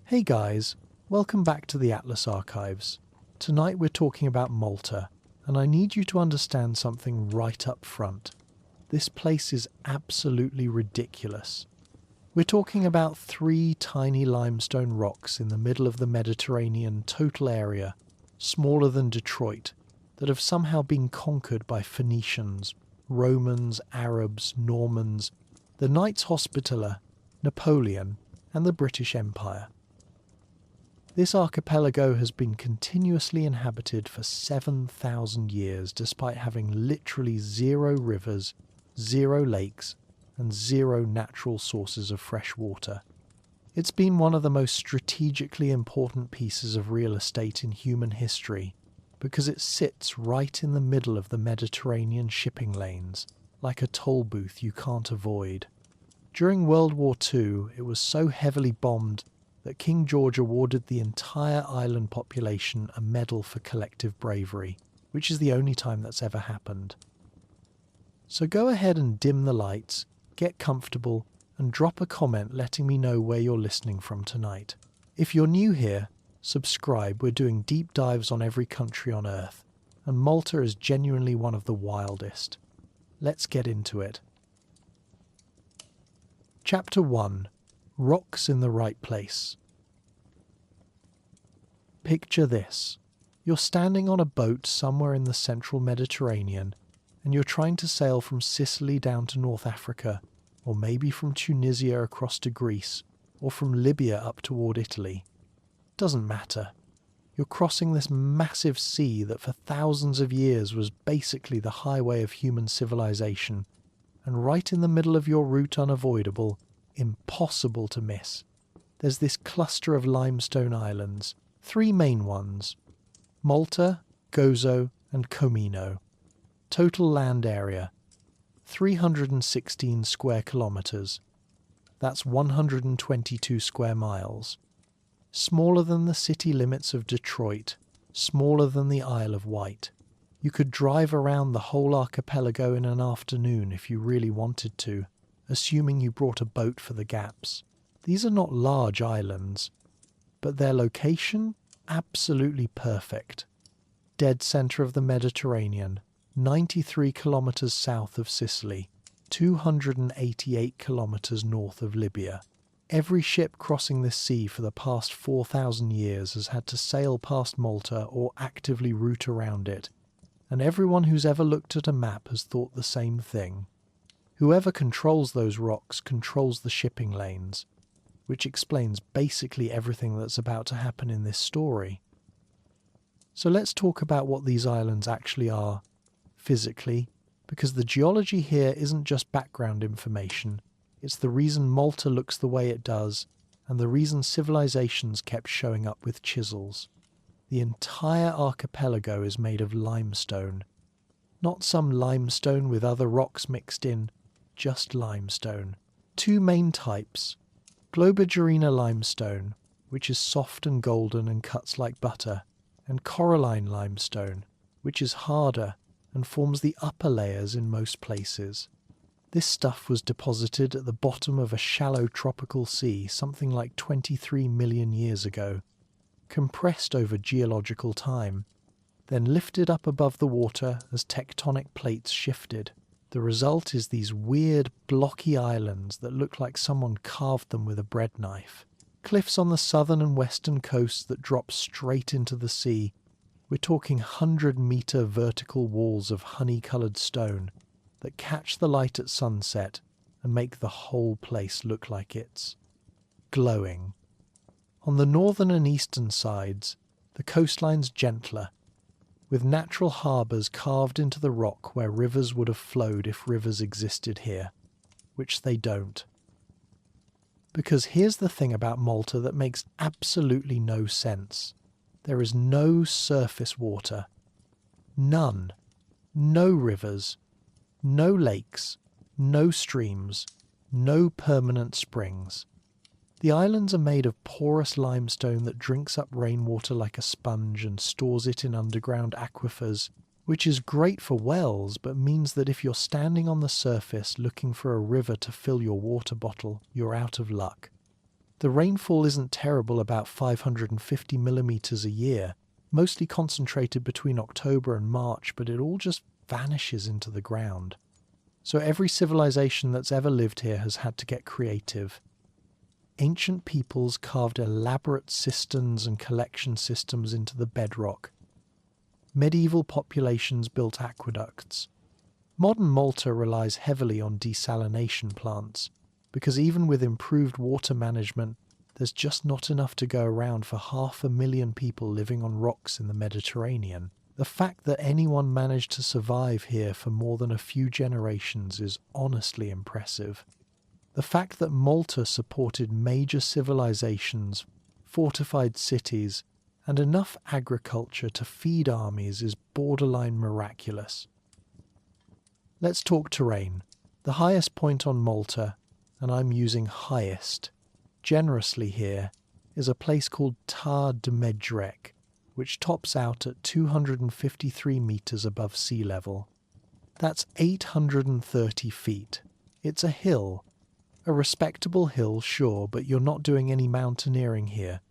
Hey guys, welcome back to the Atlas Archives. Tonight we're talking about Malta, and I need you to understand something right up front. This place is absolutely ridiculous. We're talking about 3 tiny limestone rocks in the middle of the Mediterranean total area, smaller than Detroit, that have somehow been conquered by Phoenicians, Romans, Arabs, Normans, the Knights Hospitaller, Napoleon, and the British Empire. This archipelago has been continuously inhabited for 7,000 years despite having literally 0 rivers, 0 lakes, and 0 natural sources of fresh water. It's been one of the most strategically important pieces of real estate in human history because it sits right in the middle of the Mediterranean shipping lanes, like a toll booth you can't avoid. During World War II, it was so heavily bombed that King George awarded the entire island population a medal for collective bravery, which is the only time that's ever happened. So go ahead and dim the lights, get comfortable, and drop a comment letting me know where you're listening from tonight. If you're new here, subscribe. We're doing deep dives on every country on Earth, and Malta is genuinely one of the wildest. Let's get into it. Chapter 1. Rocks in the right place. Picture this. You're standing on a boat somewhere in the central Mediterranean, and you're trying to sail from Sicily down to North Africa, or maybe from Tunisia across to Greece, or from Libya up toward Italy. Doesn't matter. You're crossing this massive sea that for thousands of years was basically the highway of human civilization, and right in the middle of your route, unavoidable, impossible to miss, there's this cluster of limestone islands, 3 main ones: Malta, Gozo, and Comino. Total land area 316 square kilometres. That's 122 square miles. Smaller than the city limits of Detroit, smaller than the Isle of Wight. You could drive around the whole archipelago in an afternoon if you really wanted to, assuming you brought a boat for the gaps. These are not large islands, but their location, absolutely perfect. Dead centre of the Mediterranean, 93 kilometres south of Sicily, 288 kilometres north of Libya. Every ship crossing this sea for the past 4,000 years has had to sail past Malta or actively route around it, and everyone who's ever looked at a map has thought the same thing. Whoever controls those rocks controls the shipping lanes, which explains basically everything that's about to happen in this story. So let's talk about what these islands actually are, physically, because the geology here isn't just background information, it's the reason Malta looks the way it does, and the reason civilizations kept showing up with chisels. The entire archipelago is made of limestone. Not some limestone with other rocks mixed in, just limestone. 2 main types: Globigerina limestone, which is soft and golden and cuts like butter, and coralline limestone, which is harder and forms the upper layers in most places. This stuff was deposited at the bottom of a shallow tropical sea something like 23 million years ago, compressed over geological time, then lifted up above the water as tectonic plates shifted. The result is these weird, blocky islands that look like someone carved them with a bread knife. Cliffs on the southern and western coasts that drop straight into the sea. We're talking 100-metre vertical walls of honey-coloured stone that catch the light at sunset and make the whole place look like it's glowing. On the northern and eastern sides, the coastline's gentler, with natural harbours carved into the rock where rivers would have flowed if rivers existed here, which they don't. Because here's the thing about Malta that makes absolutely no sense. There is no surface water. None. No rivers. No lakes. No streams. No permanent springs. The islands are made of porous limestone that drinks up rainwater like a sponge and stores it in underground aquifers, which is great for wells but means that if you're standing on the surface looking for a river to fill your water bottle, you're out of luck. The rainfall isn't terrible, about 550 millimeters a year, mostly concentrated between October and March, but it all just vanishes into the ground. So every civilization that's ever lived here has had to get creative. Ancient peoples carved elaborate cisterns and collection systems into the bedrock. Medieval populations built aqueducts. Modern Malta relies heavily on desalination plants, because even with improved water management, there's just not enough to go around for 500,000 people living on rocks in the Mediterranean. The fact that anyone managed to survive here for more than a few generations is honestly impressive. The fact that Malta supported major civilizations, fortified cities, and enough agriculture to feed armies is borderline miraculous. Let's talk terrain. The highest point on Malta, and I'm using highest generously here, is a place called Ta de Medrek, which tops out at 253 meters above sea level. That's 830 feet. It's a hill. A respectable hill, sure, but you're not doing any mountaineering here.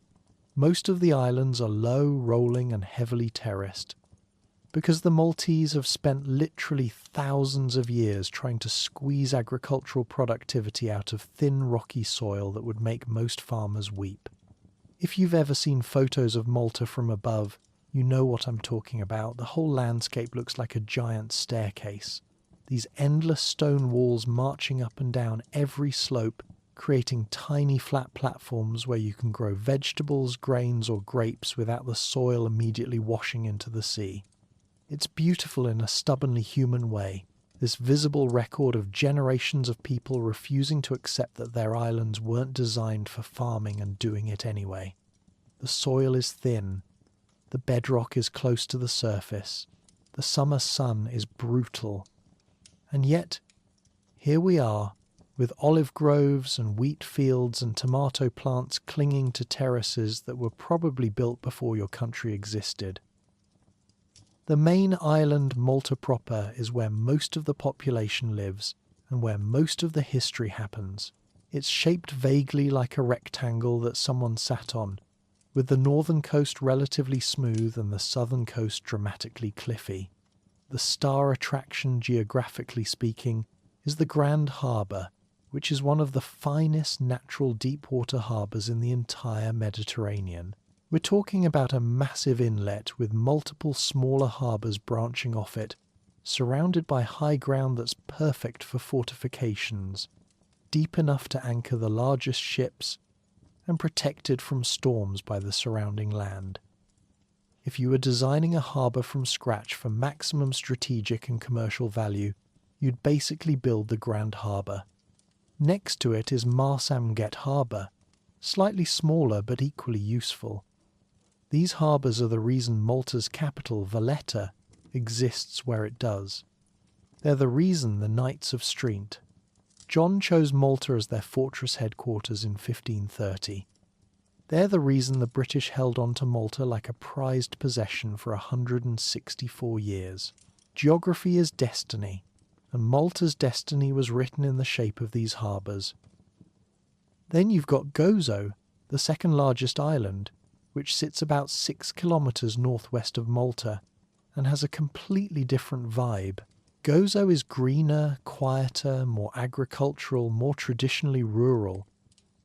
Most of the islands are low, rolling, and heavily terraced, because the Maltese have spent literally thousands of years trying to squeeze agricultural productivity out of thin, rocky soil that would make most farmers weep. If you've ever seen photos of Malta from above, you know what I'm talking about. The whole landscape looks like a giant staircase. These endless stone walls marching up and down every slope, creating tiny flat platforms where you can grow vegetables, grains, or grapes without the soil immediately washing into the sea. It's beautiful in a stubbornly human way, this visible record of generations of people refusing to accept that their islands weren't designed for farming and doing it anyway. The soil is thin, the bedrock is close to the surface, the summer sun is brutal, and yet, here we are, with olive groves and wheat fields and tomato plants clinging to terraces that were probably built before your country existed. The main island, Malta proper, is where most of the population lives and where most of the history happens. It's shaped vaguely like a rectangle that someone sat on, with the northern coast relatively smooth and the southern coast dramatically cliffy. The star attraction, geographically speaking, is the Grand Harbour, which is one of the finest natural deep-water harbours in the entire Mediterranean. We're talking about a massive inlet with multiple smaller harbours branching off it, surrounded by high ground that's perfect for fortifications, deep enough to anchor the largest ships, and protected from storms by the surrounding land. If you were designing a harbour from scratch for maximum strategic and commercial value, you'd basically build the Grand Harbour. Next to it is Marsamget Harbour, slightly smaller but equally useful. These harbours are the reason Malta's capital, Valletta, exists where it does. They're the reason the Knights of Strint. John chose Malta as their fortress headquarters in 1530. They're the reason the British held on to Malta like a prized possession for 164 years. Geography is destiny, and Malta's destiny was written in the shape of these harbours. Then you've got Gozo, the second largest island, which sits about 6 kilometres northwest of Malta and has a completely different vibe. Gozo is greener, quieter, more agricultural, more traditionally rural.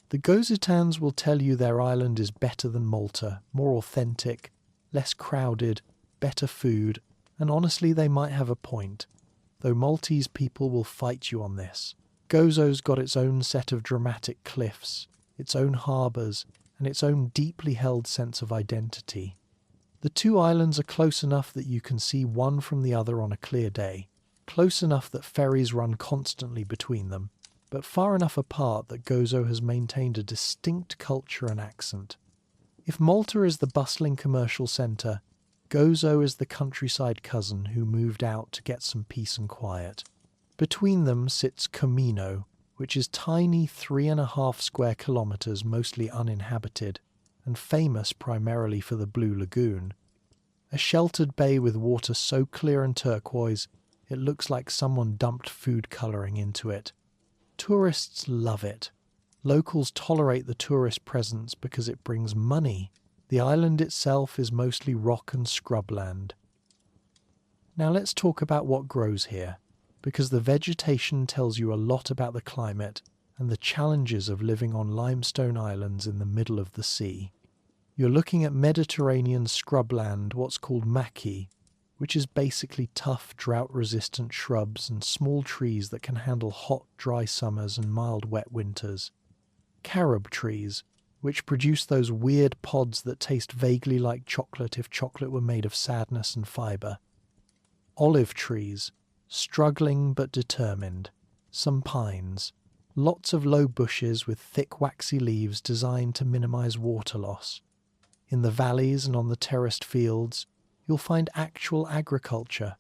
The Gozitans will tell you their island is better than Malta, more authentic, less crowded, better food, and honestly they might have a point, though Maltese people will fight you on this. Gozo's got its own set of dramatic cliffs, its own harbours, and its own deeply held sense of identity. The two islands are close enough that you can see one from the other on a clear day, close enough that ferries run constantly between them, but far enough apart that Gozo has maintained a distinct culture and accent. If Malta is the bustling commercial centre, Gozo is the countryside cousin who moved out to get some peace and quiet. Between them sits Comino, which is tiny 3.5 square kilometres, mostly uninhabited, and famous primarily for the Blue Lagoon. A sheltered bay with water so clear and turquoise, it looks like someone dumped food colouring into it. Tourists love it. Locals tolerate the tourist presence because it brings money. The island itself is mostly rock and scrubland. Now let's talk about what grows here, because the vegetation tells you a lot about the climate and the challenges of living on limestone islands in the middle of the sea. You're looking at Mediterranean scrubland, what's called maki, which is basically tough, drought-resistant shrubs and small trees that can handle hot, dry summers and mild, wet winters. Carob trees, which produce those weird pods that taste vaguely like chocolate if chocolate were made of sadness and fibre. Olive trees, struggling but determined. Some pines. Lots of low bushes with thick waxy leaves designed to minimise water loss. In the valleys and on the terraced fields, you'll find actual agriculture.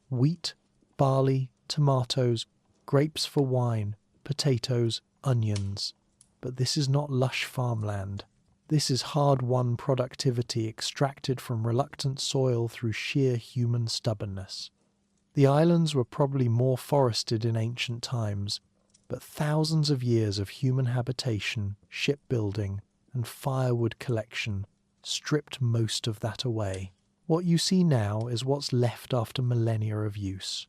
Wheat, barley, tomatoes, grapes for wine, potatoes, onions. But this is not lush farmland. This is hard-won productivity extracted from reluctant soil through sheer human stubbornness. The islands were probably more forested in ancient times, but thousands of years of human habitation, shipbuilding, and firewood collection stripped most of that away. What you see now is what's left after millennia of use.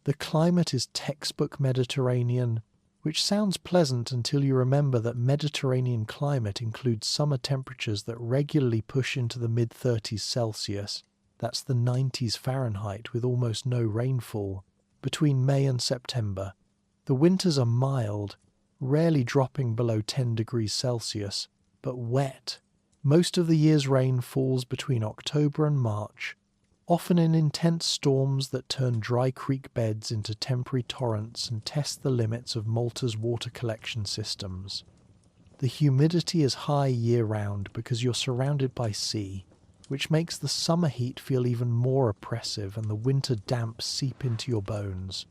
The climate is textbook Mediterranean, which sounds pleasant until you remember that Mediterranean climate includes summer temperatures that regularly push into the mid-30s Celsius, that's the 90s Fahrenheit with almost no rainfall, between May and September. The winters are mild, rarely dropping below 10 degrees Celsius, but wet. Most of the year's rain falls between October and March, often in intense storms that turn dry creek beds into temporary torrents and test the limits of Malta's water collection systems. The humidity is high year-round because you're surrounded by sea, which makes the summer heat feel even more oppressive and the winter damps seep into your bones.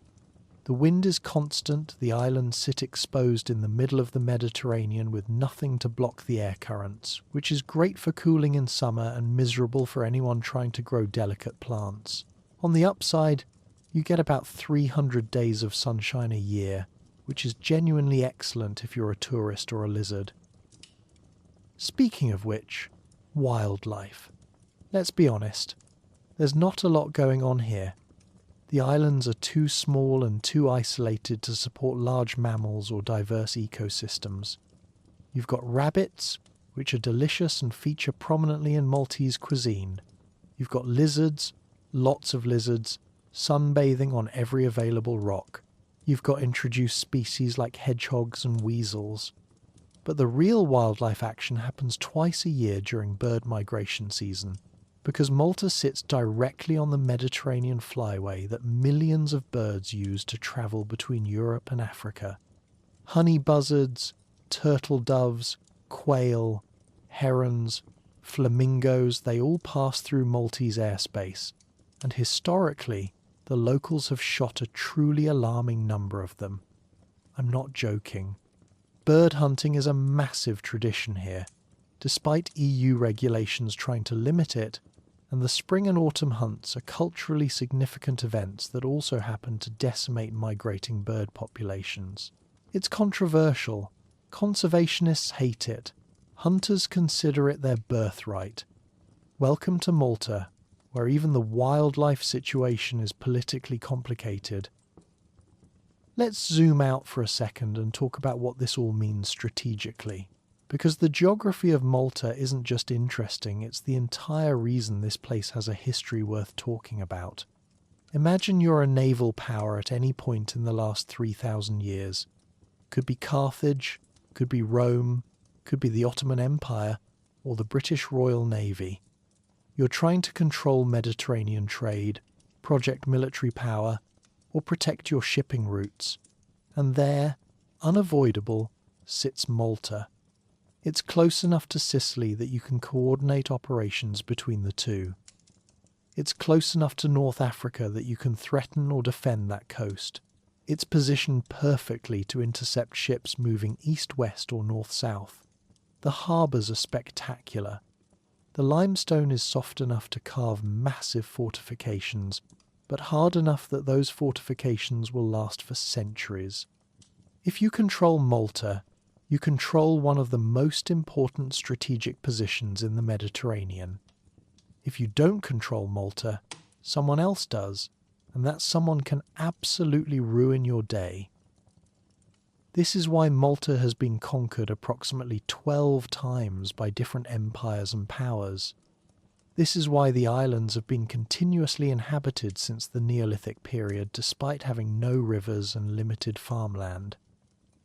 The wind is constant, the islands sit exposed in the middle of the Mediterranean with nothing to block the air currents, which is great for cooling in summer and miserable for anyone trying to grow delicate plants. On the upside, you get about 300 days of sunshine a year, which is genuinely excellent if you're a tourist or a lizard. Speaking of which, wildlife. Let's be honest, there's not a lot going on here. The islands are too small and too isolated to support large mammals or diverse ecosystems. You've got rabbits, which are delicious and feature prominently in Maltese cuisine. You've got lizards, lots of lizards, sunbathing on every available rock. You've got introduced species like hedgehogs and weasels. But the real wildlife action happens twice a year during bird migration season, because Malta sits directly on the Mediterranean flyway that millions of birds use to travel between Europe and Africa. Honey buzzards, turtle doves, quail, herons, flamingos, they all pass through Maltese airspace, and historically, the locals have shot a truly alarming number of them. I'm not joking. Bird hunting is a massive tradition here, despite EU regulations trying to limit it, and the spring and autumn hunts are culturally significant events that also happen to decimate migrating bird populations. It's controversial. Conservationists hate it. Hunters consider it their birthright. Welcome to Malta, where even the wildlife situation is politically complicated. Let's zoom out for a second and talk about what this all means strategically. Because the geography of Malta isn't just interesting, it's the entire reason this place has a history worth talking about. Imagine you're a naval power at any point in the last 3,000 years. Could be Carthage, could be Rome, could be the Ottoman Empire, or the British Royal Navy. You're trying to control Mediterranean trade, project military power, or protect your shipping routes. And there, unavoidable, sits Malta. It's close enough to Sicily that you can coordinate operations between the two. It's close enough to North Africa that you can threaten or defend that coast. It's positioned perfectly to intercept ships moving east-west or north-south. The harbours are spectacular. The limestone is soft enough to carve massive fortifications, but hard enough that those fortifications will last for centuries. If you control Malta, you control one of the most important strategic positions in the Mediterranean. If you don't control Malta, someone else does, and that someone can absolutely ruin your day. This is why Malta has been conquered approximately 12 times by different empires and powers. This is why the islands have been continuously inhabited since the Neolithic period, despite having no rivers and limited farmland.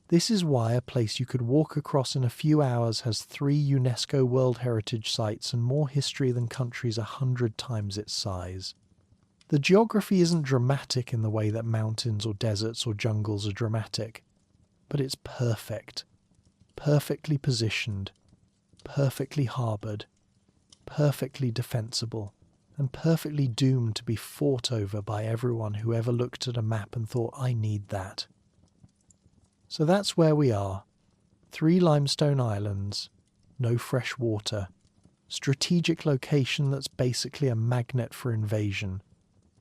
This is why a place you could walk across in a few hours has 3 UNESCO World Heritage Sites and more history than countries 100 times its size. The geography isn't dramatic in the way that mountains or deserts or jungles are dramatic, but it's perfect, perfectly positioned, perfectly harboured, perfectly defensible, and perfectly doomed to be fought over by everyone who ever looked at a map and thought, I need that. So that's where we are. 3 limestone islands, no fresh water, strategic location that's basically a magnet for invasion,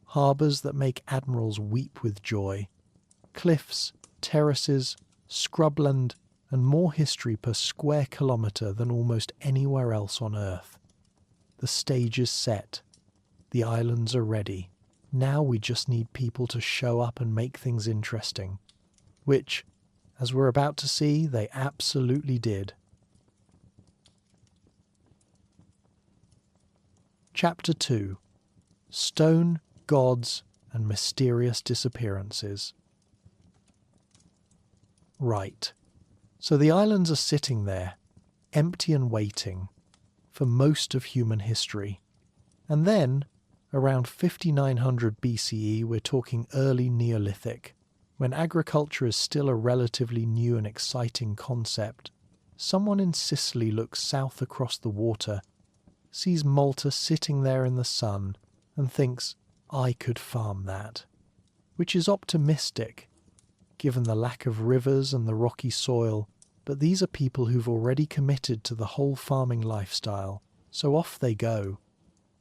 harbours that make admirals weep with joy, cliffs, terraces, scrubland, and more history per square kilometre than almost anywhere else on Earth. The stage is set. The islands are ready. Now we just need people to show up and make things interesting, which, as we're about to see, they absolutely did. Chapter 2. Stone, Gods, and Mysterious Disappearances. Right. So the islands are sitting there, empty and waiting, for most of human history. And then, around 5900 BCE, we're talking early Neolithic, when agriculture is still a relatively new and exciting concept, someone in Sicily looks south across the water, sees Malta sitting there in the sun, and thinks, I could farm that. Which is optimistic, given the lack of rivers and the rocky soil, but these are people who've already committed to the whole farming lifestyle, so off they go.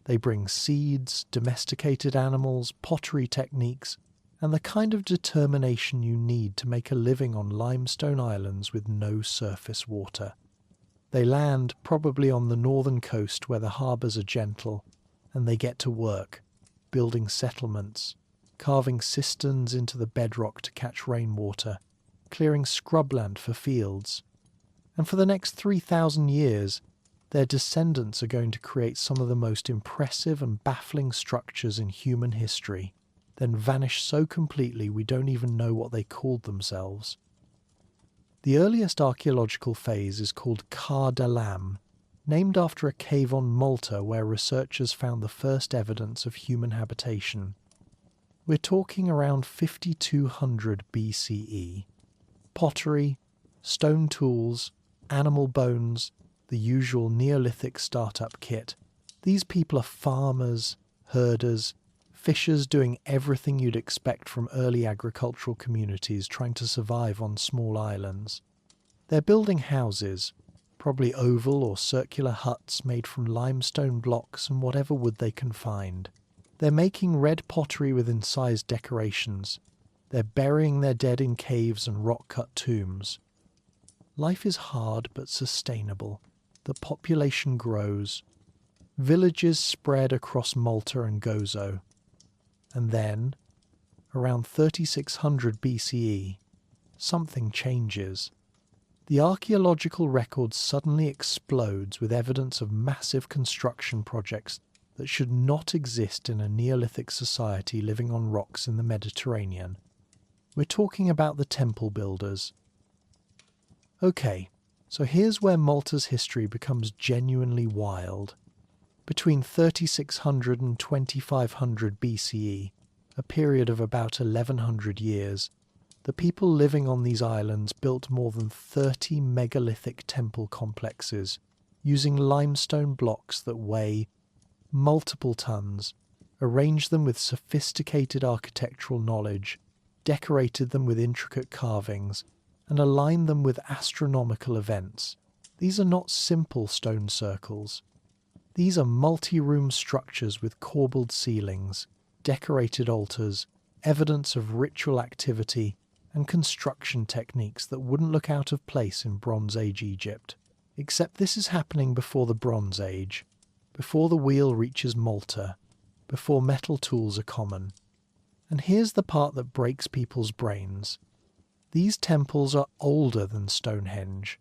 They bring seeds, domesticated animals, pottery techniques, and the kind of determination you need to make a living on limestone islands with no surface water. They land probably on the northern coast where the harbours are gentle, and they get to work, building settlements, carving cisterns into the bedrock to catch rainwater, clearing scrubland for fields. And for the next 3,000 years, their descendants are going to create some of the most impressive and baffling structures in human history, then vanish so completely we don't even know what they called themselves. The earliest archaeological phase is called Car d'Alam, named after a cave on Malta where researchers found the first evidence of human habitation. We're talking around 5200 BCE. Pottery, stone tools, animal bones, the usual Neolithic startup kit. These people are farmers, herders, fishers doing everything you'd expect from early agricultural communities trying to survive on small islands. They're building houses, probably oval or circular huts made from limestone blocks and whatever wood they can find. They're making red pottery with incised decorations. They're burying their dead in caves and rock-cut tombs. Life is hard but sustainable. The population grows. Villages spread across Malta and Gozo. And then, around 3600 BCE, something changes. The archaeological record suddenly explodes with evidence of massive construction projects that should not exist in a Neolithic society living on rocks in the Mediterranean. We're talking about the temple builders. Okay, so here's where Malta's history becomes genuinely wild. Between 3600 and 2500 BCE, a period of about 1100 years, the people living on these islands built more than 30 megalithic temple complexes using limestone blocks that weigh multiple tons, arranged them with sophisticated architectural knowledge, decorated them with intricate carvings, and aligned them with astronomical events. These are not simple stone circles. These are multi-room structures with corbelled ceilings, decorated altars, evidence of ritual activity, and construction techniques that wouldn't look out of place in Bronze Age Egypt. Except this is happening before the Bronze Age, before the wheel reaches Malta, before metal tools are common. And here's the part that breaks people's brains. These temples are older than Stonehenge.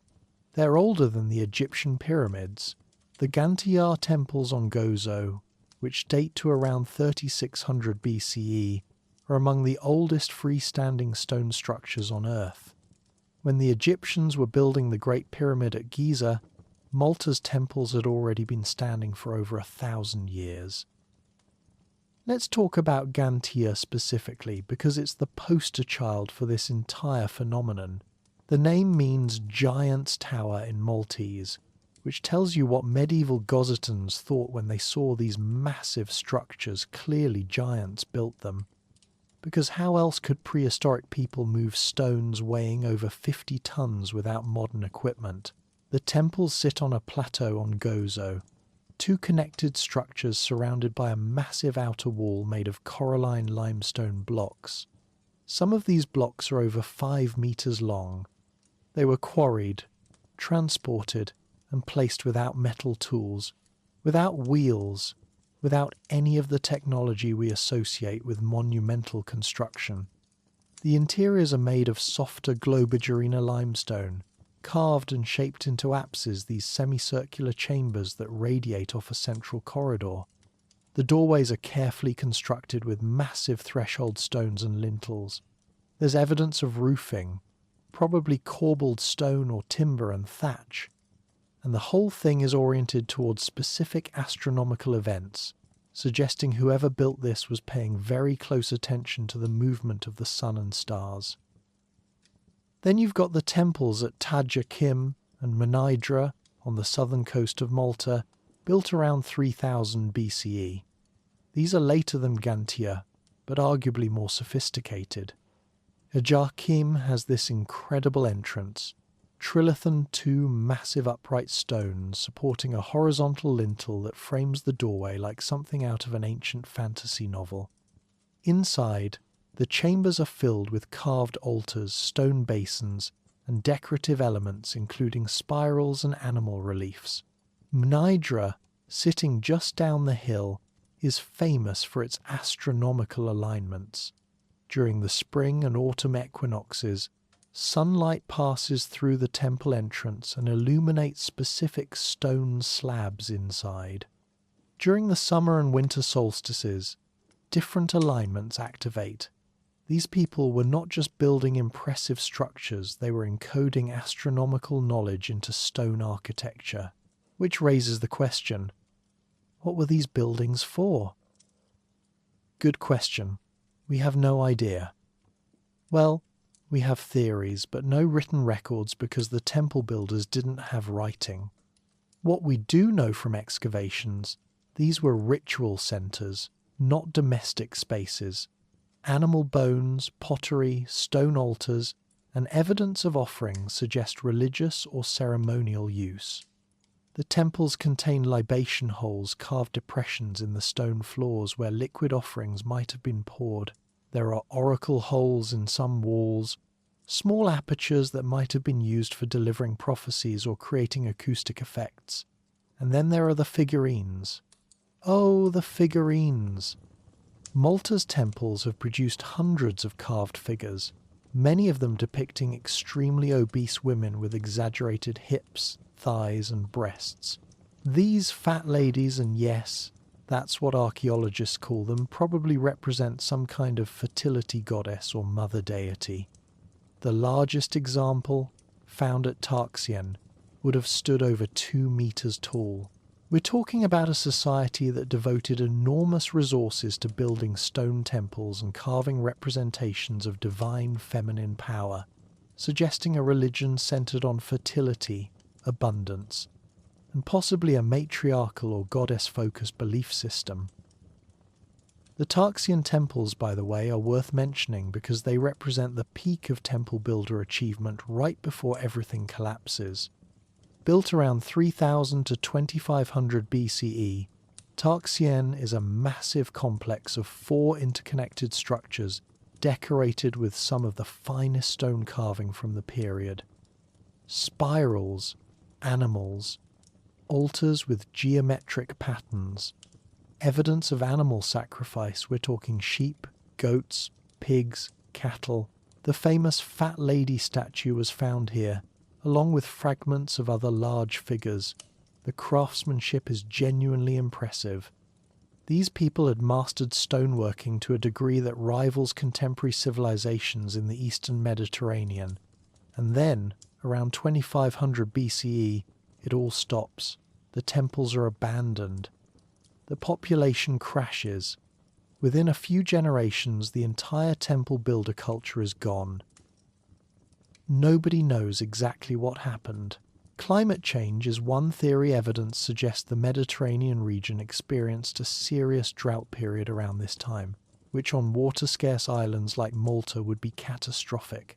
They're older than the Egyptian pyramids. The Gantiyar temples on Gozo, which date to around 3600 BCE, are among the oldest freestanding stone structures on Earth. When the Egyptians were building the Great Pyramid at Giza, Malta's temples had already been standing for over 1,000 years. Let's talk about Gantia specifically, because it's the poster child for this entire phenomenon. The name means Giant's Tower in Maltese, which tells you what medieval Gozatans thought when they saw these massive structures. Clearly giants built them. Because how else could prehistoric people move stones weighing over 50 tons without modern equipment? The temples sit on a plateau on Gozo, two connected structures surrounded by a massive outer wall made of coralline limestone blocks. Some of these blocks are over 5 meters long. They were quarried, transported, and placed without metal tools, without wheels, without any of the technology we associate with monumental construction. The interiors are made of softer Globigerina limestone, carved and shaped into apses, these semicircular chambers that radiate off a central corridor. The doorways are carefully constructed with massive threshold stones and lintels. There's evidence of roofing, probably corbelled stone or timber and thatch, and the whole thing is oriented towards specific astronomical events, suggesting whoever built this was paying very close attention to the movement of the sun and stars. Then you've got the temples at Taj Akim and Menidra on the southern coast of Malta, built around 3000 BCE. These are later than Gantia, but arguably more sophisticated. Ajarkim has this incredible entrance, trilithon, two massive upright stones supporting a horizontal lintel that frames the doorway like something out of an ancient fantasy novel. Inside, the chambers are filled with carved altars, stone basins, and decorative elements including spirals and animal reliefs. Menidra, sitting just down the hill, is famous for its astronomical alignments. During the spring and autumn equinoxes, sunlight passes through the temple entrance and illuminates specific stone slabs inside. During the summer and winter solstices, different alignments activate. These people were not just building impressive structures, they were encoding astronomical knowledge into stone architecture. Which raises the question, what were these buildings for? Good question. We have no idea. Well, we have theories, but no written records because the temple builders didn't have writing. What we do know from excavations, these were ritual centres, not domestic spaces. Animal bones, pottery, stone altars, and evidence of offerings suggest religious or ceremonial use. The temples contain libation holes, carved depressions in the stone floors where liquid offerings might have been poured. There are oracle holes in some walls, small apertures that might have been used for delivering prophecies or creating acoustic effects. And then there are the figurines. Oh, the figurines! Malta's temples have produced hundreds of carved figures, many of them depicting extremely obese women with exaggerated hips, thighs and breasts. These fat ladies, and yes, that's what archaeologists call them, probably represent some kind of fertility goddess or mother deity. The largest example, found at Tarxian, would have stood over 2 meters tall. We're talking about a society that devoted enormous resources to building stone temples and carving representations of divine feminine power, suggesting a religion centered on fertility, abundance, and possibly a matriarchal or goddess-focused belief system. The Tarxian temples, by the way, are worth mentioning because they represent the peak of temple builder achievement right before everything collapses. Built around 3000 to 2500 BCE, Tarxian is a massive complex of 4 interconnected structures decorated with some of the finest stone carving from the period. Spirals, animals, altars with geometric patterns, evidence of animal sacrifice. We're talking sheep, goats, pigs, cattle. The famous Fat Lady statue was found here, along with fragments of other large figures. The craftsmanship is genuinely impressive. These people had mastered stoneworking to a degree that rivals contemporary civilizations in the Eastern Mediterranean. And then, around 2500 BCE, it all stops. The temples are abandoned. The population crashes. Within a few generations, the entire temple builder culture is gone. Nobody knows exactly what happened. Climate change is one theory. Evidence suggests the Mediterranean region experienced a serious drought period around this time, which on water-scarce islands like Malta would be catastrophic.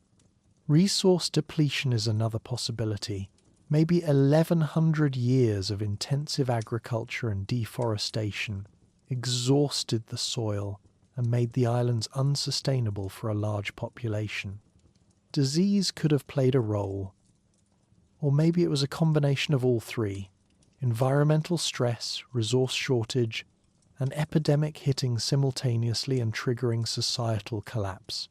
Resource depletion is another possibility. Maybe 1100 years of intensive agriculture and deforestation exhausted the soil and made the islands unsustainable for a large population. Disease could have played a role. Or maybe it was a combination of all three: environmental stress, resource shortage, an epidemic hitting simultaneously and triggering societal collapse.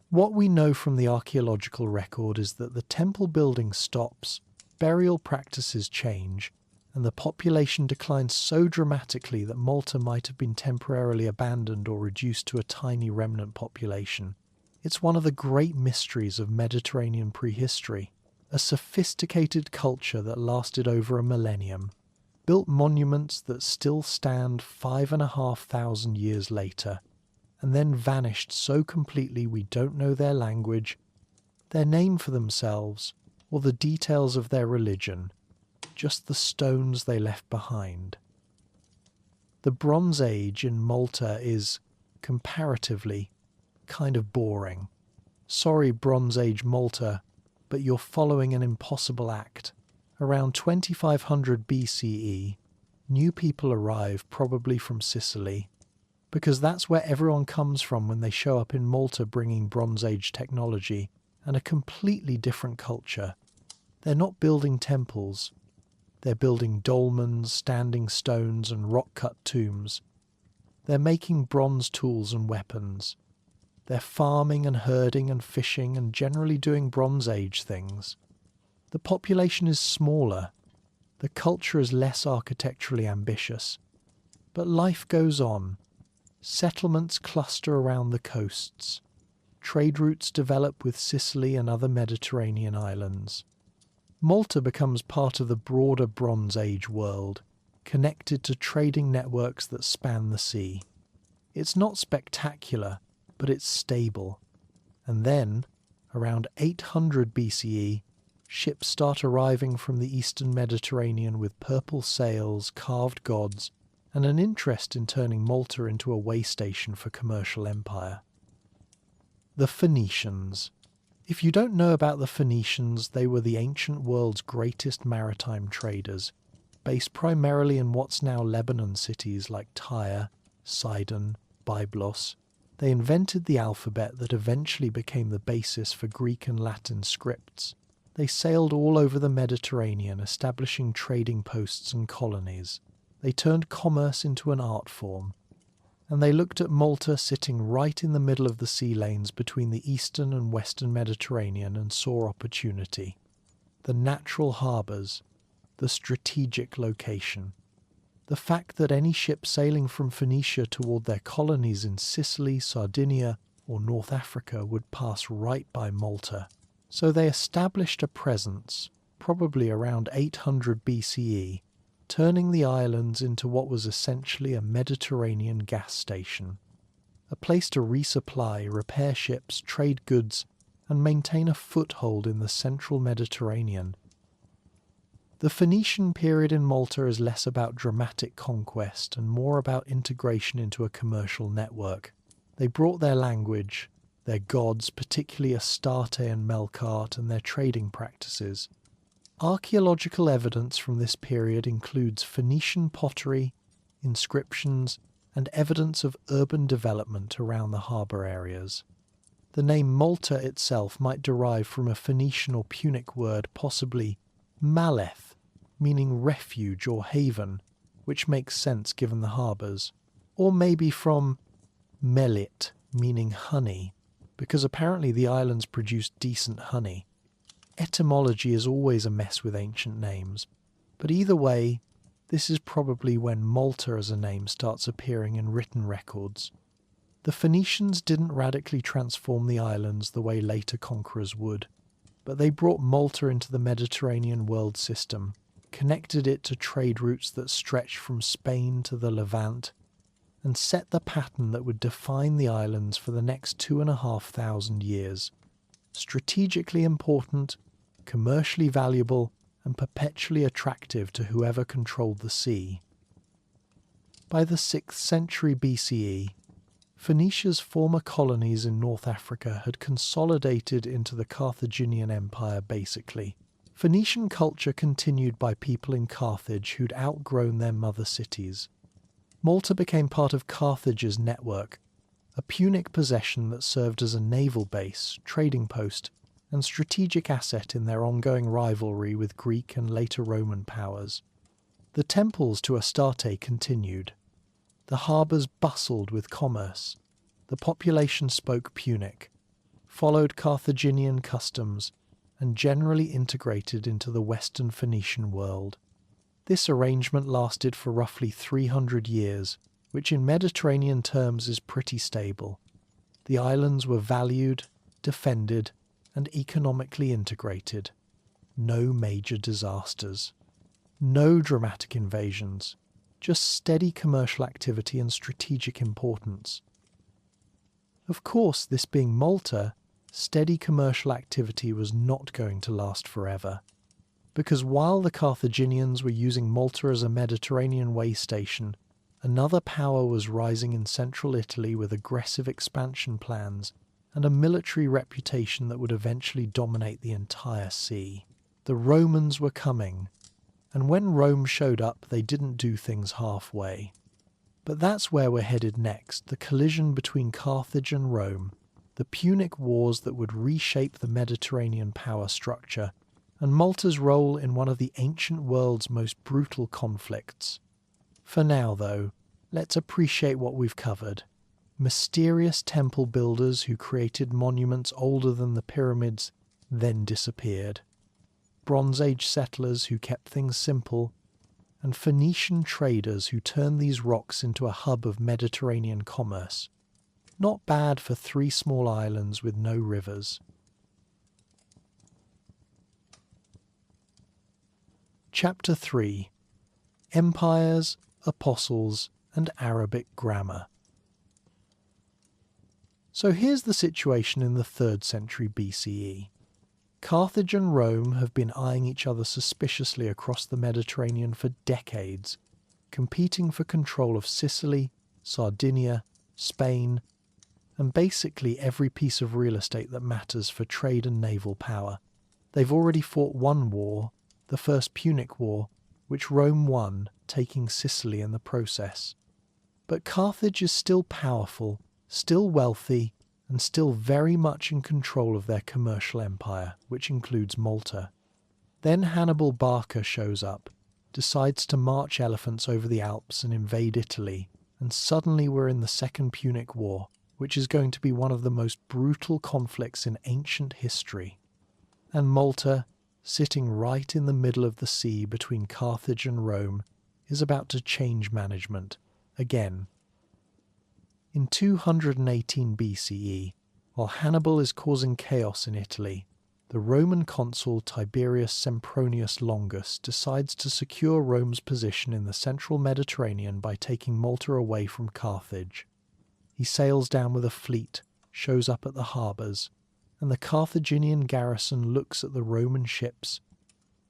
What we know from the archaeological record is that the temple building stops, burial practices change, and the population declines so dramatically that Malta might have been temporarily abandoned or reduced to a tiny remnant population. It's one of the great mysteries of Mediterranean prehistory. A sophisticated culture that lasted over a millennium, built monuments that still stand 5,500 years later, and then vanished so completely we don't know their language, their name for themselves, or the details of their religion, just the stones they left behind. The Bronze Age in Malta is, comparatively, kind of boring. Sorry, Bronze Age Malta, but you're following an impossible act. Around 2500 BCE, new people arrive, probably from Sicily, because that's where everyone comes from when they show up in Malta bringing Bronze Age technology and a completely different culture. They're not building temples. They're building dolmens, standing stones, and rock-cut tombs. They're making bronze tools and weapons. They're farming and herding and fishing and generally doing Bronze Age things. The population is smaller. The culture is less architecturally ambitious. But life goes on. Settlements cluster around the coasts. Trade routes develop with Sicily and other Mediterranean islands. Malta becomes part of the broader Bronze Age world, connected to trading networks that span the sea. It's not spectacular, but it's stable. And then, around 800 BCE, ships start arriving from the eastern Mediterranean with purple sails, carved gods, and an interest in turning Malta into a way station for commercial empire. The Phoenicians. If you don't know about the Phoenicians, they were the ancient world's greatest maritime traders, based primarily in what's now Lebanon cities like Tyre, Sidon, Byblos. They invented the alphabet that eventually became the basis for Greek and Latin scripts. They sailed all over the Mediterranean, establishing trading posts and colonies. They turned commerce into an art form. And they looked at Malta sitting right in the middle of the sea lanes between the eastern and western Mediterranean and saw opportunity. The natural harbours, the strategic location. The fact that any ship sailing from Phoenicia toward their colonies in Sicily, Sardinia, or North Africa would pass right by Malta. So they established a presence, probably around 800 BCE, turning the islands into what was essentially a Mediterranean gas station, a place to resupply, repair ships, trade goods, and maintain a foothold in the central Mediterranean. The Phoenician period in Malta is less about dramatic conquest and more about integration into a commercial network. They brought their language, their gods, particularly Astarte and Melkart, and their trading practices. Archaeological evidence from this period includes Phoenician pottery, inscriptions, and evidence of urban development around the harbour areas. The name Malta itself might derive from a Phoenician or Punic word, possibly maleth, meaning refuge or haven, which makes sense given the harbours, or maybe from melit, meaning honey, because apparently the islands produced decent honey. Etymology is always a mess with ancient names, but either way, this is probably when Malta as a name starts appearing in written records. The Phoenicians didn't radically transform the islands the way later conquerors would, but they brought Malta into the Mediterranean world system, connected it to trade routes that stretched from Spain to the Levant, and set the pattern that would define the islands for the next 2,500 years. Strategically important, commercially valuable, and perpetually attractive to whoever controlled the sea. By the 6th century BCE, Phoenicia's former colonies in North Africa had consolidated into the Carthaginian Empire basically. Phoenician culture continued by people in Carthage who'd outgrown their mother cities. Malta became part of Carthage's network, a Punic possession that served as a naval base, trading post, and strategic asset in their ongoing rivalry with Greek and later Roman powers. The temples to Astarte continued. The harbours bustled with commerce. The population spoke Punic, followed Carthaginian customs, and generally integrated into the Western Phoenician world. This arrangement lasted for roughly 300 years, which in Mediterranean terms is pretty stable. The islands were valued, defended, and economically integrated. No major disasters. No dramatic invasions. Just steady commercial activity and strategic importance. Of course, this being Malta, steady commercial activity was not going to last forever, because while the Carthaginians were using Malta as a Mediterranean way station, another power was rising in central Italy with aggressive expansion plans and a military reputation that would eventually dominate the entire sea. The Romans were coming, and when Rome showed up, they didn't do things halfway. But that's where we're headed next, the collision between Carthage and Rome, the Punic Wars that would reshape the Mediterranean power structure, and Malta's role in one of the ancient world's most brutal conflicts. For now, though, let's appreciate what we've covered. Mysterious temple builders who created monuments older than the pyramids, then disappeared. Bronze Age settlers who kept things simple, and Phoenician traders who turned these rocks into a hub of Mediterranean commerce. Not bad for 3 small islands with no rivers. Chapter 3: Empires, Apostles, and Arabic Grammar. So here's the situation in the 3rd century BCE. Carthage and Rome have been eyeing each other suspiciously across the Mediterranean for decades, competing for control of Sicily, Sardinia, Spain, and basically every piece of real estate that matters for trade and naval power. They've already fought one war, the First Punic War, which Rome won, taking Sicily in the process. But Carthage is still powerful, still wealthy, and still very much in control of their commercial empire, which includes Malta. Then Hannibal Barca shows up, decides to march elephants over the Alps and invade Italy, and suddenly we're in the Second Punic War, which is going to be one of the most brutal conflicts in ancient history. And Malta, sitting right in the middle of the sea between Carthage and Rome, is about to change management, again. In 218 BCE, while Hannibal is causing chaos in Italy, the Roman consul Tiberius Sempronius Longus decides to secure Rome's position in the central Mediterranean by taking Malta away from Carthage. He sails down with a fleet, shows up at the harbours, and the Carthaginian garrison looks at the Roman ships,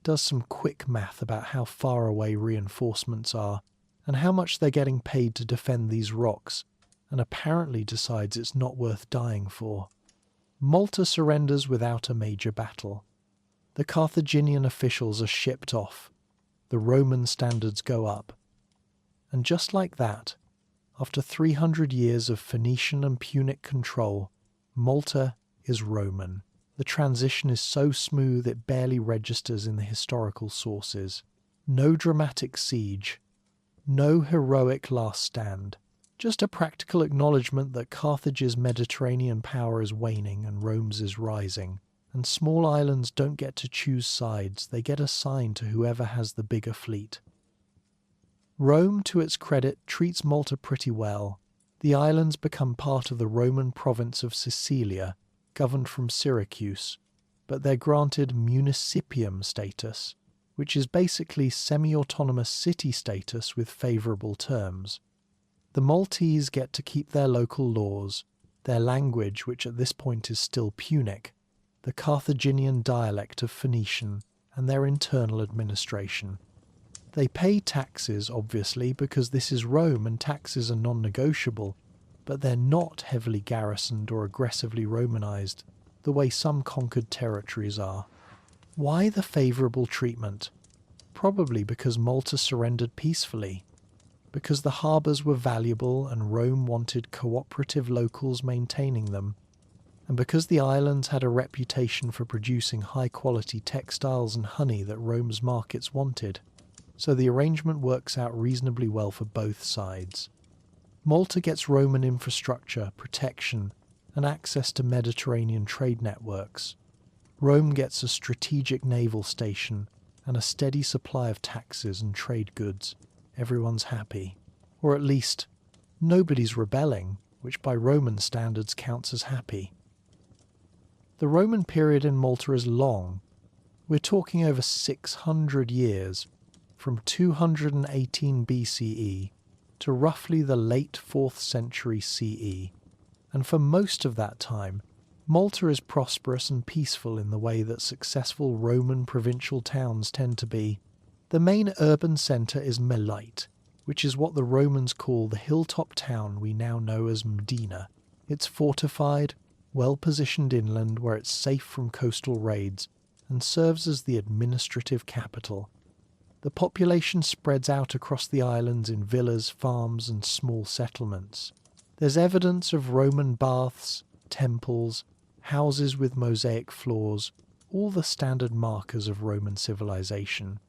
does some quick math about how far away reinforcements are, and how much they're getting paid to defend these rocks, and apparently decides it's not worth dying for. Malta surrenders without a major battle. The Carthaginian officials are shipped off. The Roman standards go up. And just like that, after 300 years of Phoenician and Punic control, Malta is Roman. The transition is so smooth it barely registers in the historical sources. No dramatic siege, no heroic last stand, just a practical acknowledgement that Carthage's Mediterranean power is waning and Rome's is rising, and small islands don't get to choose sides, they get assigned to whoever has the bigger fleet. Rome, to its credit, treats Malta pretty well. The islands become part of the Roman province of Sicilia, governed from Syracuse, but they're granted municipium status, which is basically semi-autonomous city status with favourable terms. The Maltese get to keep their local laws, their language, which at this point is still Punic, the Carthaginian dialect of Phoenician, and their internal administration. They pay taxes, obviously, because this is Rome and taxes are non-negotiable, but they're not heavily garrisoned or aggressively Romanized, the way some conquered territories are. Why the favourable treatment? Probably because Malta surrendered peacefully, because the harbours were valuable and Rome wanted cooperative locals maintaining them, and because the islands had a reputation for producing high-quality textiles and honey that Rome's markets wanted. So the arrangement works out reasonably well for both sides. Malta gets Roman infrastructure, protection, and access to Mediterranean trade networks. Rome gets a strategic naval station and a steady supply of taxes and trade goods. Everyone's happy. Or at least, nobody's rebelling, which by Roman standards counts as happy. The Roman period in Malta is long. We're talking over 600 years, from 218 BCE to roughly the late 4th century CE, and for most of that time, Malta is prosperous and peaceful in the way that successful Roman provincial towns tend to be. The main urban centre is Melite, which is what the Romans call the hilltop town we now know as Medina. It's fortified, well-positioned inland where it's safe from coastal raids, and serves as the administrative capital. The population spreads out across the islands in villas, farms, and small settlements. There's evidence of Roman baths, temples, houses with mosaic floors, all the standard markers of Roman civilization.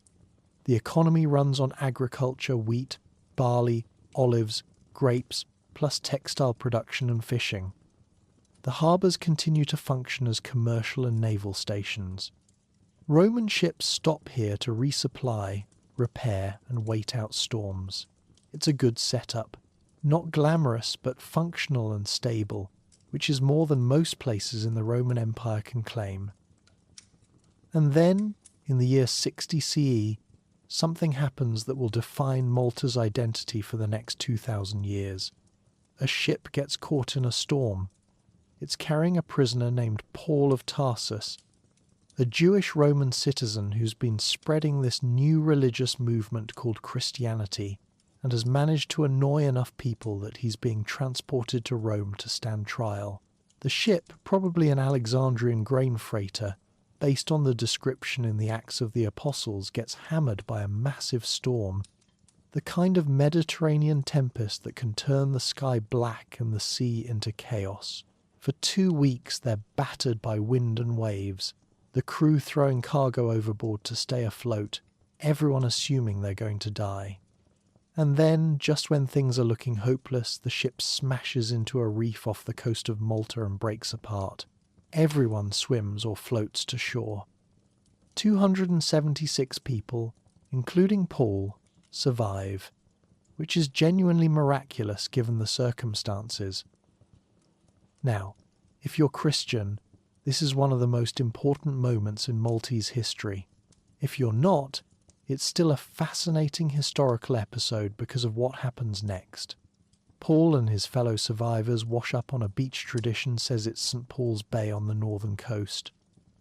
The economy runs on agriculture, wheat, barley, olives, grapes, plus textile production and fishing. The harbours continue to function as commercial and naval stations. Roman ships stop here to resupply, repair, and wait out storms. It's a good setup. Not glamorous, but functional and stable, which is more than most places in the Roman Empire can claim. And then, in the year 60 CE, something happens that will define Malta's identity for the next 2,000 years. A ship gets caught in a storm. It's carrying a prisoner named Paul of Tarsus, a Jewish Roman citizen who's been spreading this new religious movement called Christianity and has managed to annoy enough people that he's being transported to Rome to stand trial. The ship, probably an Alexandrian grain freighter, based on the description in the Acts of the Apostles, gets hammered by a massive storm, the kind of Mediterranean tempest that can turn the sky black and the sea into chaos. For 2 weeks they're battered by wind and waves, the crew throwing cargo overboard to stay afloat, everyone assuming they're going to die. And then, just when things are looking hopeless, the ship smashes into a reef off the coast of Malta and breaks apart. Everyone swims or floats to shore. 276 people, including Paul, survive, which is genuinely miraculous given the circumstances. Now, if you're Christian, this is one of the most important moments in Maltese history. If you're not, it's still a fascinating historical episode because of what happens next. Paul and his fellow survivors wash up on a beach tradition says it's St. Paul's Bay on the northern coast.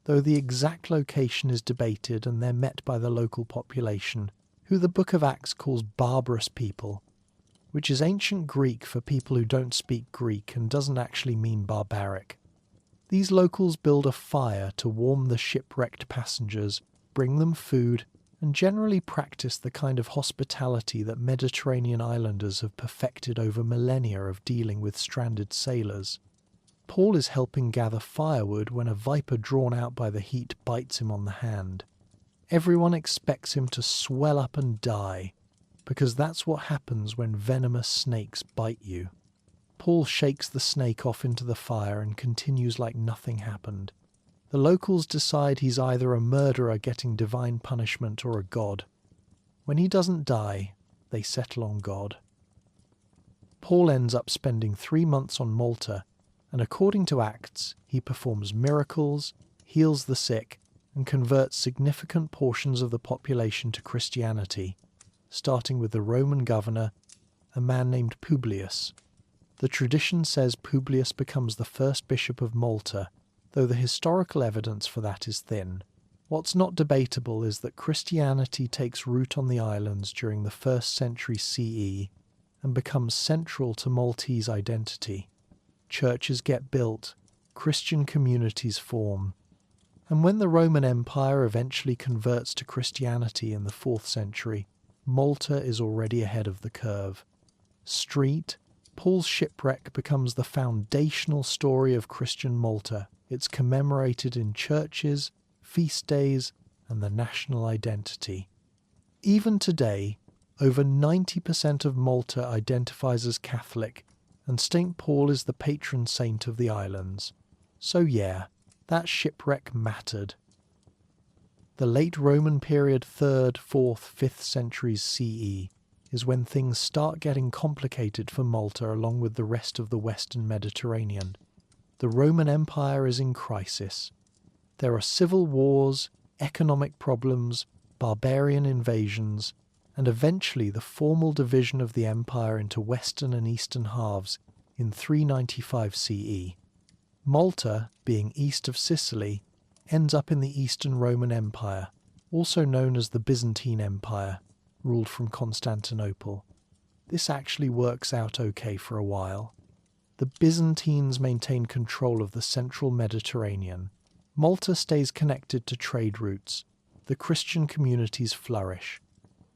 Though the exact location is debated and they're met by the local population, who the Book of Acts calls barbarous people, which is ancient Greek for people who don't speak Greek and doesn't actually mean barbaric. These locals build a fire to warm the shipwrecked passengers, bring them food, and generally practice the kind of hospitality that Mediterranean islanders have perfected over millennia of dealing with stranded sailors. Paul is helping gather firewood when a viper drawn out by the heat bites him on the hand. Everyone expects him to swell up and die, because that's what happens when venomous snakes bite you. Paul shakes the snake off into the fire and continues like nothing happened. The locals decide he's either a murderer getting divine punishment or a god. When he doesn't die, they settle on God. Paul ends up spending 3 months on Malta, and according to Acts, he performs miracles, heals the sick, and converts significant portions of the population to Christianity, starting with the Roman governor, a man named Publius. The tradition says Publius becomes the first bishop of Malta, though the historical evidence for that is thin. What's not debatable is that Christianity takes root on the islands during the 1st century CE and becomes central to Maltese identity. Churches get built, Christian communities form, and when the Roman Empire eventually converts to Christianity in the 4th century, Malta is already ahead of the curve. Paul's shipwreck becomes the foundational story of Christian Malta. It's commemorated in churches, feast days, and the national identity. Even today, over 90% of Malta identifies as Catholic, and St. Paul is the patron saint of the islands. So yeah, that shipwreck mattered. The late Roman period 3rd, 4th, 5th centuries CE is when things start getting complicated for Malta along with the rest of the Western Mediterranean. The Roman Empire is in crisis. There are civil wars, economic problems, barbarian invasions, and eventually the formal division of the empire into western and eastern halves in 395 CE. Malta, being east of Sicily, ends up in the Eastern Roman Empire, also known as the Byzantine Empire, ruled from Constantinople. This actually works out okay for a while. The Byzantines maintain control of the central Mediterranean. Malta stays connected to trade routes. The Christian communities flourish.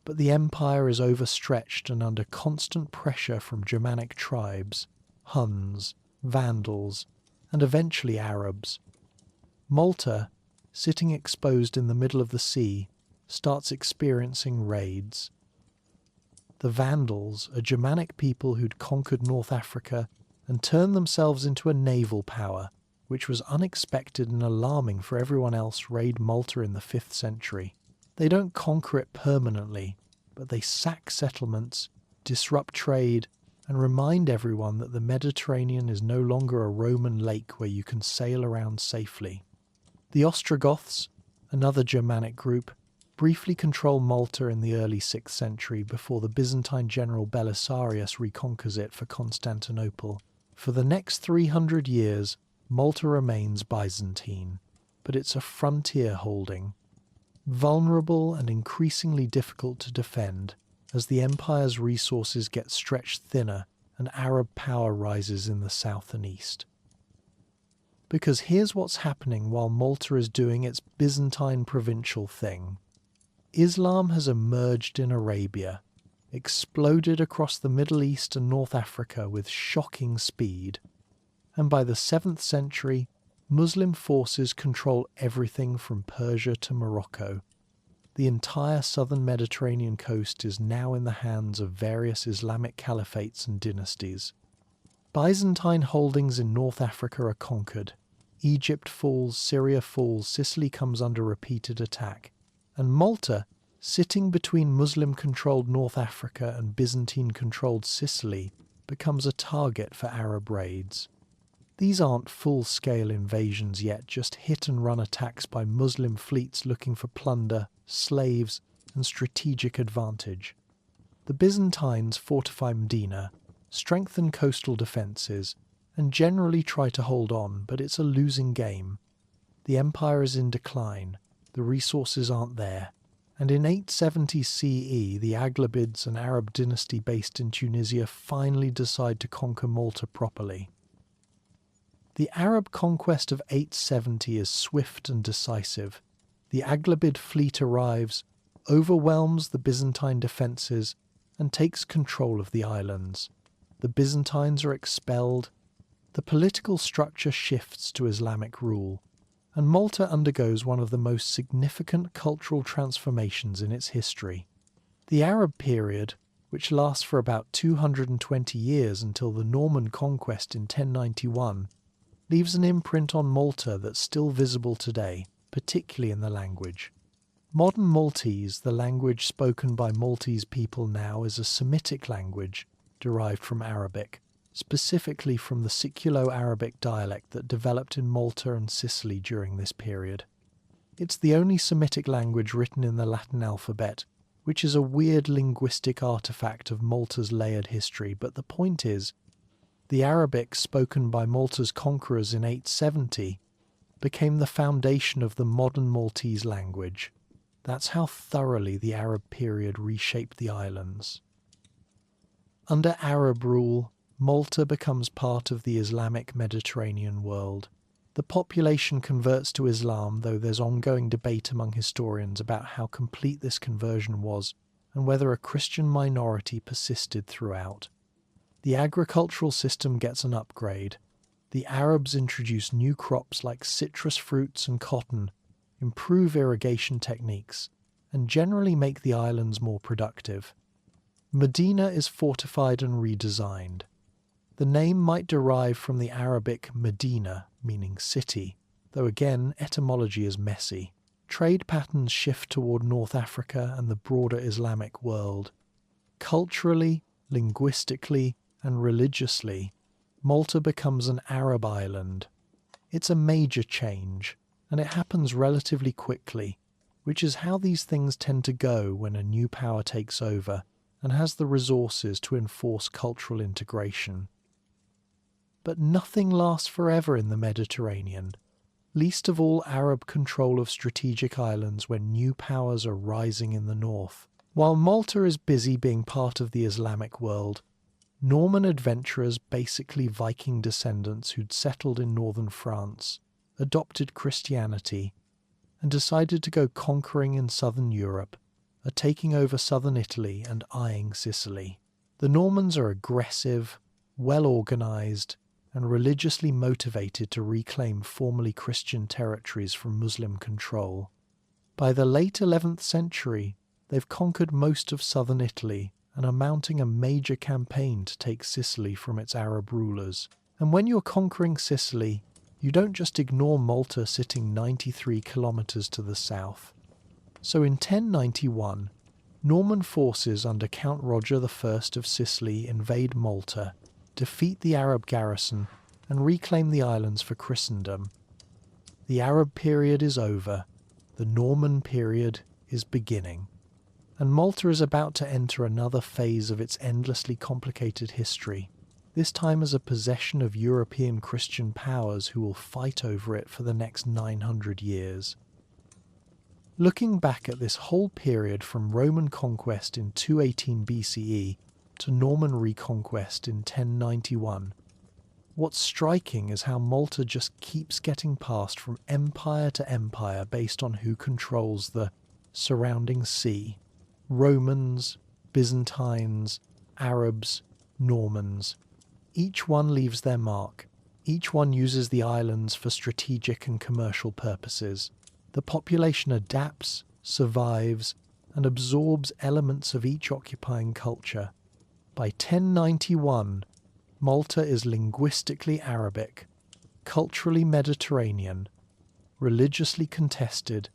But the empire is overstretched and under constant pressure from Germanic tribes, Huns, Vandals, and eventually Arabs. Malta, sitting exposed in the middle of the sea, starts experiencing raids. The Vandals, a Germanic people who'd conquered North Africa and turned themselves into a naval power, which was unexpected and alarming for everyone else, raid Malta in the 5th century. They don't conquer it permanently, but they sack settlements, disrupt trade, and remind everyone that the Mediterranean is no longer a Roman lake where you can sail around safely. The Ostrogoths, another Germanic group, briefly control Malta in the early 6th century before the Byzantine general Belisarius reconquers it for Constantinople. For the next 300 years, Malta remains Byzantine, but it's a frontier holding, vulnerable and increasingly difficult to defend as the empire's resources get stretched thinner and Arab power rises in the south and east. Because here's what's happening while Malta is doing its Byzantine provincial thing. Islam has emerged in Arabia, exploded across the Middle East and North Africa with shocking speed, and by the 7th century, Muslim forces control everything from Persia to Morocco. The entire southern Mediterranean coast is now in the hands of various Islamic caliphates and dynasties. Byzantine holdings in North Africa are conquered. Egypt falls, Syria falls, Sicily comes under repeated attack. And Malta, sitting between Muslim-controlled North Africa and Byzantine-controlled Sicily, becomes a target for Arab raids. These aren't full-scale invasions yet, just hit-and-run attacks by Muslim fleets looking for plunder, slaves, and strategic advantage. The Byzantines fortify Medina, strengthen coastal defences, and generally try to hold on, but it's a losing game. The empire is in decline, the resources aren't there, and in 870 CE the Aghlabids, an Arab dynasty based in Tunisia, finally decide to conquer Malta properly. The Arab conquest of 870 is swift and decisive. The Aghlabid fleet arrives, overwhelms the Byzantine defences, and takes control of the islands. The Byzantines are expelled, The political structure shifts to Islamic rule, and Malta undergoes one of the most significant cultural transformations in its history. The Arab period, which lasts for about 220 years until the Norman conquest in 1091, leaves an imprint on Malta that's still visible today, particularly in the language. Modern Maltese, the language spoken by Maltese people now, is a Semitic language derived from Arabic, specifically from the Siculo-Arabic dialect that developed in Malta and Sicily during this period. It's the only Semitic language written in the Latin alphabet, which is a weird linguistic artifact of Malta's layered history, but the point is, the Arabic spoken by Malta's conquerors in 870 became the foundation of the modern Maltese language. That's how thoroughly the Arab period reshaped the islands. Under Arab rule, Malta becomes part of the Islamic Mediterranean world. The population converts to Islam, though there's ongoing debate among historians about how complete this conversion was and whether a Christian minority persisted throughout. The agricultural system gets an upgrade. The Arabs introduce new crops like citrus fruits and cotton, improve irrigation techniques, and generally make the islands more productive. Medina is fortified and redesigned. The name might derive from the Arabic Medina, meaning city, though again etymology is messy. Trade patterns shift toward North Africa and the broader Islamic world. Culturally, linguistically, and religiously, Malta becomes an Arab island. It's a major change, and it happens relatively quickly, which is how these things tend to go when a new power takes over and has the resources to enforce cultural integration. But nothing lasts forever in the Mediterranean, least of all Arab control of strategic islands when new powers are rising in the north. While Malta is busy being part of the Islamic world, Norman adventurers, basically Viking descendants who'd settled in northern France, adopted Christianity and decided to go conquering in southern Europe, are taking over southern Italy and eyeing Sicily. The Normans are aggressive, well-organized, and religiously motivated to reclaim formerly Christian territories from Muslim control. By the late 11th century, they've conquered most of southern Italy and are mounting a major campaign to take Sicily from its Arab rulers. And when you're conquering Sicily, you don't just ignore Malta sitting 93 kilometers to the south. So in 1091, Norman forces under Count Roger I of Sicily invade Malta, defeat the Arab garrison, and reclaim the islands for Christendom. The Arab period is over, the Norman period is beginning, and Malta is about to enter another phase of its endlessly complicated history, this time as a possession of European Christian powers who will fight over it for the next 900 years. Looking back at this whole period from Roman conquest in 218 BCE to Norman reconquest in 1091, what's striking is how Malta just keeps getting passed from empire to empire based on who controls the surrounding sea. Romans, Byzantines, Arabs, Normans. Each one leaves their mark. Each one uses the islands for strategic and commercial purposes. The population adapts, survives, and absorbs elements of each occupying culture. By 1091, Malta is linguistically Arabic, culturally Mediterranean, religiously contested,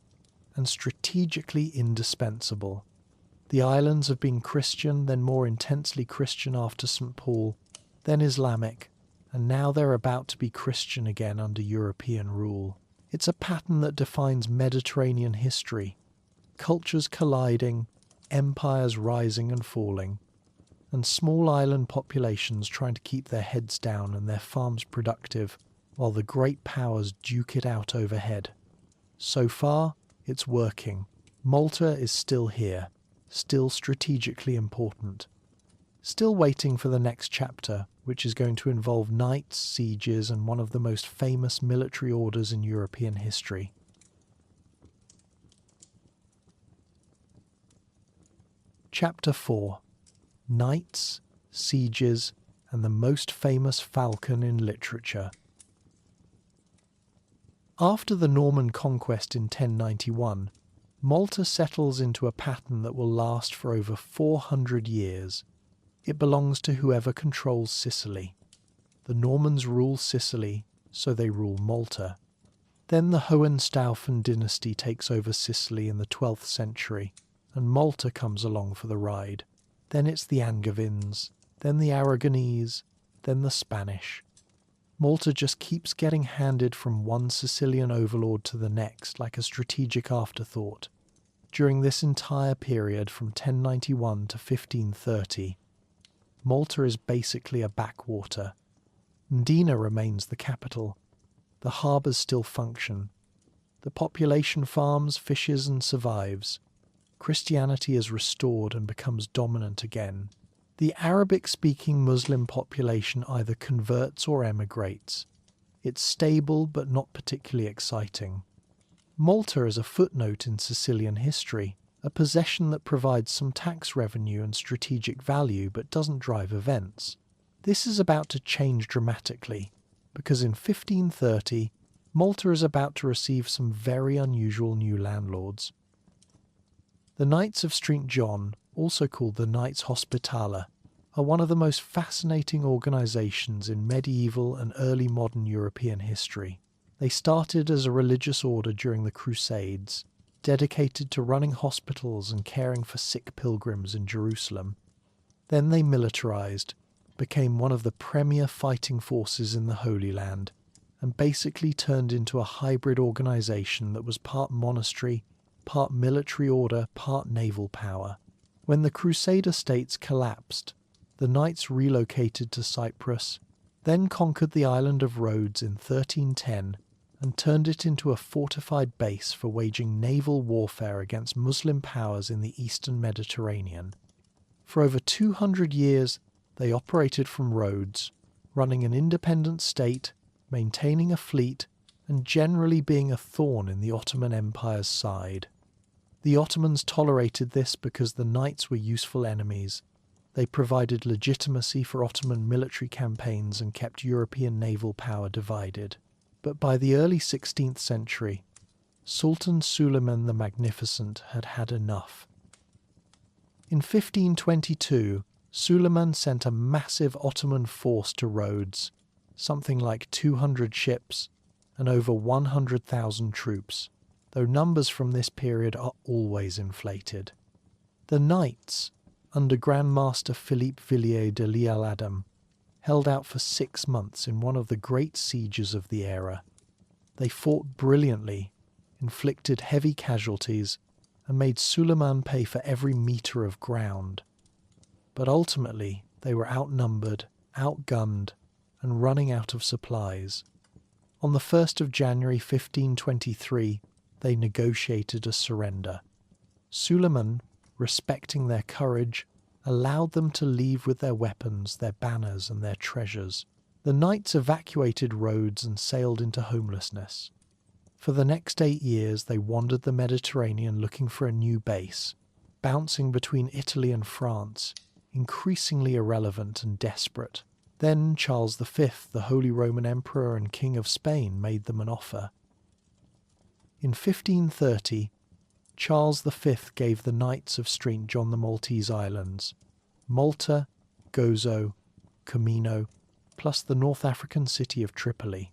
and strategically indispensable. The islands have been Christian, then more intensely Christian after St. Paul, then Islamic, and now they're about to be Christian again under European rule. It's a pattern that defines Mediterranean history, cultures colliding, empires rising and falling, and small island populations trying to keep their heads down and their farms productive while the great powers duke it out overhead. So far, it's working. Malta is still here, still strategically important, still waiting for the next chapter, which is going to involve knights, sieges, and one of the most famous military orders in European history. Chapter 4. Knights, Sieges, and the most famous falcon in literature. After the Norman conquest in 1091, Malta settles into a pattern that will last for over 400 years. It belongs to whoever controls Sicily. The Normans rule Sicily, so they rule Malta. Then the Hohenstaufen dynasty takes over Sicily in the 12th century, and Malta comes along for the ride. Then it's the Angevins, then the Aragonese, then the Spanish. Malta just keeps getting handed from one Sicilian overlord to the next like a strategic afterthought. During this entire period from 1091 to 1530, Malta is basically a backwater. Mdina remains the capital. The harbours still function. The population farms, fishes and survives. Christianity is restored and becomes dominant again. The Arabic-speaking Muslim population either converts or emigrates. It's stable but not particularly exciting. Malta is a footnote in Sicilian history, a possession that provides some tax revenue and strategic value but doesn't drive events. This is about to change dramatically, because in 1530, Malta is about to receive some very unusual new landlords. The Knights of St. John, also called the Knights Hospitaller, are one of the most fascinating organisations in medieval and early modern European history. They started as a religious order during the Crusades, dedicated to running hospitals and caring for sick pilgrims in Jerusalem. Then they militarised, became one of the premier fighting forces in the Holy Land, and basically turned into a hybrid organisation that was part monastery, part military order, part naval power. When the Crusader states collapsed, the knights relocated to Cyprus, then conquered the island of Rhodes in 1310 and turned it into a fortified base for waging naval warfare against Muslim powers in the eastern Mediterranean. For over 200 years, they operated from Rhodes, running an independent state, maintaining a fleet, and generally being a thorn in the Ottoman Empire's side. The Ottomans tolerated this because the knights were useful enemies. They provided legitimacy for Ottoman military campaigns and kept European naval power divided. But by the early 16th century, Sultan Suleiman the Magnificent had had enough. In 1522, Suleiman sent a massive Ottoman force to Rhodes, something like 200 ships and over 100,000 troops, though numbers from this period are always inflated. The knights, under Grand Master Philippe Villiers de l'Isle-Adam, held out for 6 months in one of the great sieges of the era. They fought brilliantly, inflicted heavy casualties, and made Suleiman pay for every metre of ground. But ultimately they were outnumbered, outgunned, and running out of supplies. On the 1st of January 1523, they negotiated a surrender. Suleiman, respecting their courage, allowed them to leave with their weapons, their banners, and their treasures. The knights evacuated Rhodes and sailed into homelessness. For the next 8 years they wandered the Mediterranean looking for a new base, bouncing between Italy and France, increasingly irrelevant and desperate. Then Charles V, the Holy Roman Emperor and King of Spain, made them an offer. In 1530, Charles V gave the Knights of St. John the Maltese Islands, Malta, Gozo, Comino, plus the North African city of Tripoli.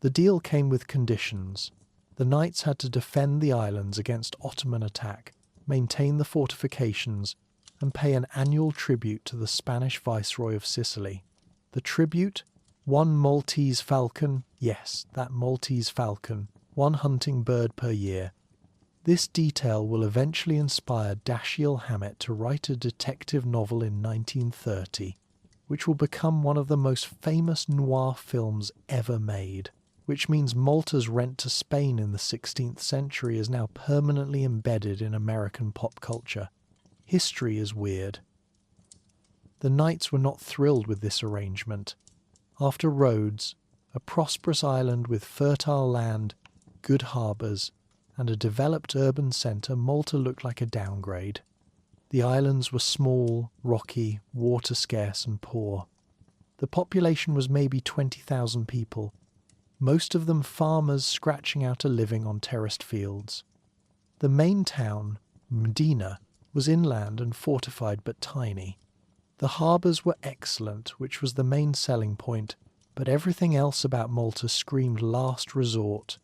The deal came with conditions. The Knights had to defend the islands against Ottoman attack, maintain the fortifications, and pay an annual tribute to the Spanish Viceroy of Sicily. The tribute? 1 Maltese falcon, yes, that Maltese falcon, 1 hunting bird per year. This detail will eventually inspire Dashiell Hammett to write a detective novel in 1930, which will become one of the most famous noir films ever made, which means Malta's rent to Spain in the 16th century is now permanently embedded in American pop culture. History is weird. The Knights were not thrilled with this arrangement. After Rhodes, a prosperous island with fertile land, good harbours, and a developed urban centre, Malta looked like a downgrade. The islands were small, rocky, water-scarce and poor. The population was maybe 20,000 people, most of them farmers scratching out a living on terraced fields. The main town, Mdina, was inland and fortified but tiny. The harbours were excellent, which was the main selling point, but everything else about Malta screamed last resort.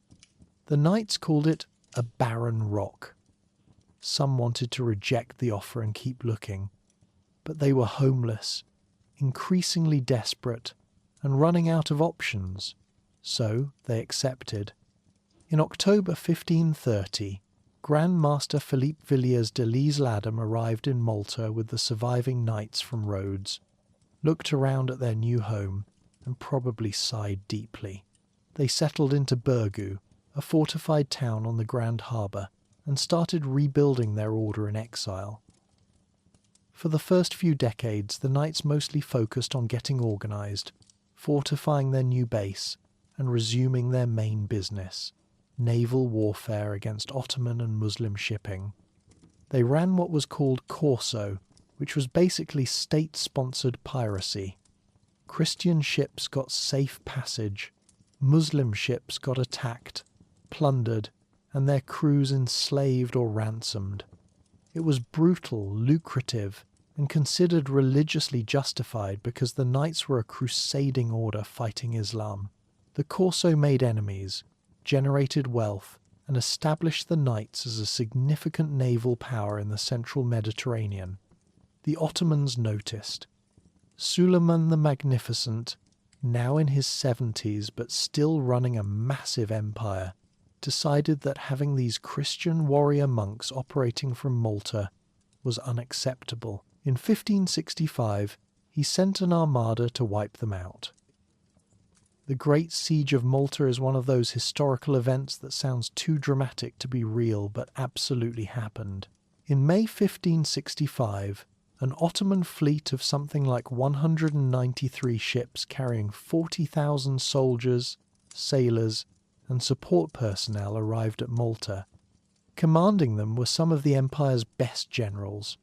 The knights called it a barren rock. Some wanted to reject the offer and keep looking, but they were homeless, increasingly desperate, and running out of options, so they accepted. In October 1530, Grand Master Philippe Villiers de L'Isle-Adam arrived in Malta with the surviving knights from Rhodes, looked around at their new home, and probably sighed deeply. They settled into Burgoo, a fortified town on the Grand Harbour, and started rebuilding their order in exile. For the first few decades, the knights mostly focused on getting organised, fortifying their new base, and resuming their main business, naval warfare against Ottoman and Muslim shipping. They ran what was called corso, which was basically state-sponsored piracy. Christian ships got safe passage, Muslim ships got attacked, plundered, and their crews enslaved or ransomed. It was brutal, lucrative, and considered religiously justified because the knights were a crusading order fighting Islam. The corso made enemies, generated wealth, and established the knights as a significant naval power in the central Mediterranean. The Ottomans noticed. Suleiman the Magnificent, now in his 70s but still running a massive empire, decided that having these Christian warrior monks operating from Malta was unacceptable. In 1565, he sent an armada to wipe them out. The Great Siege of Malta is one of those historical events that sounds too dramatic to be real but absolutely happened. In May 1565, an Ottoman fleet of something like 193 ships carrying 40,000 soldiers, sailors, and support personnel arrived at Malta. Commanding them were some of the empire's best generals,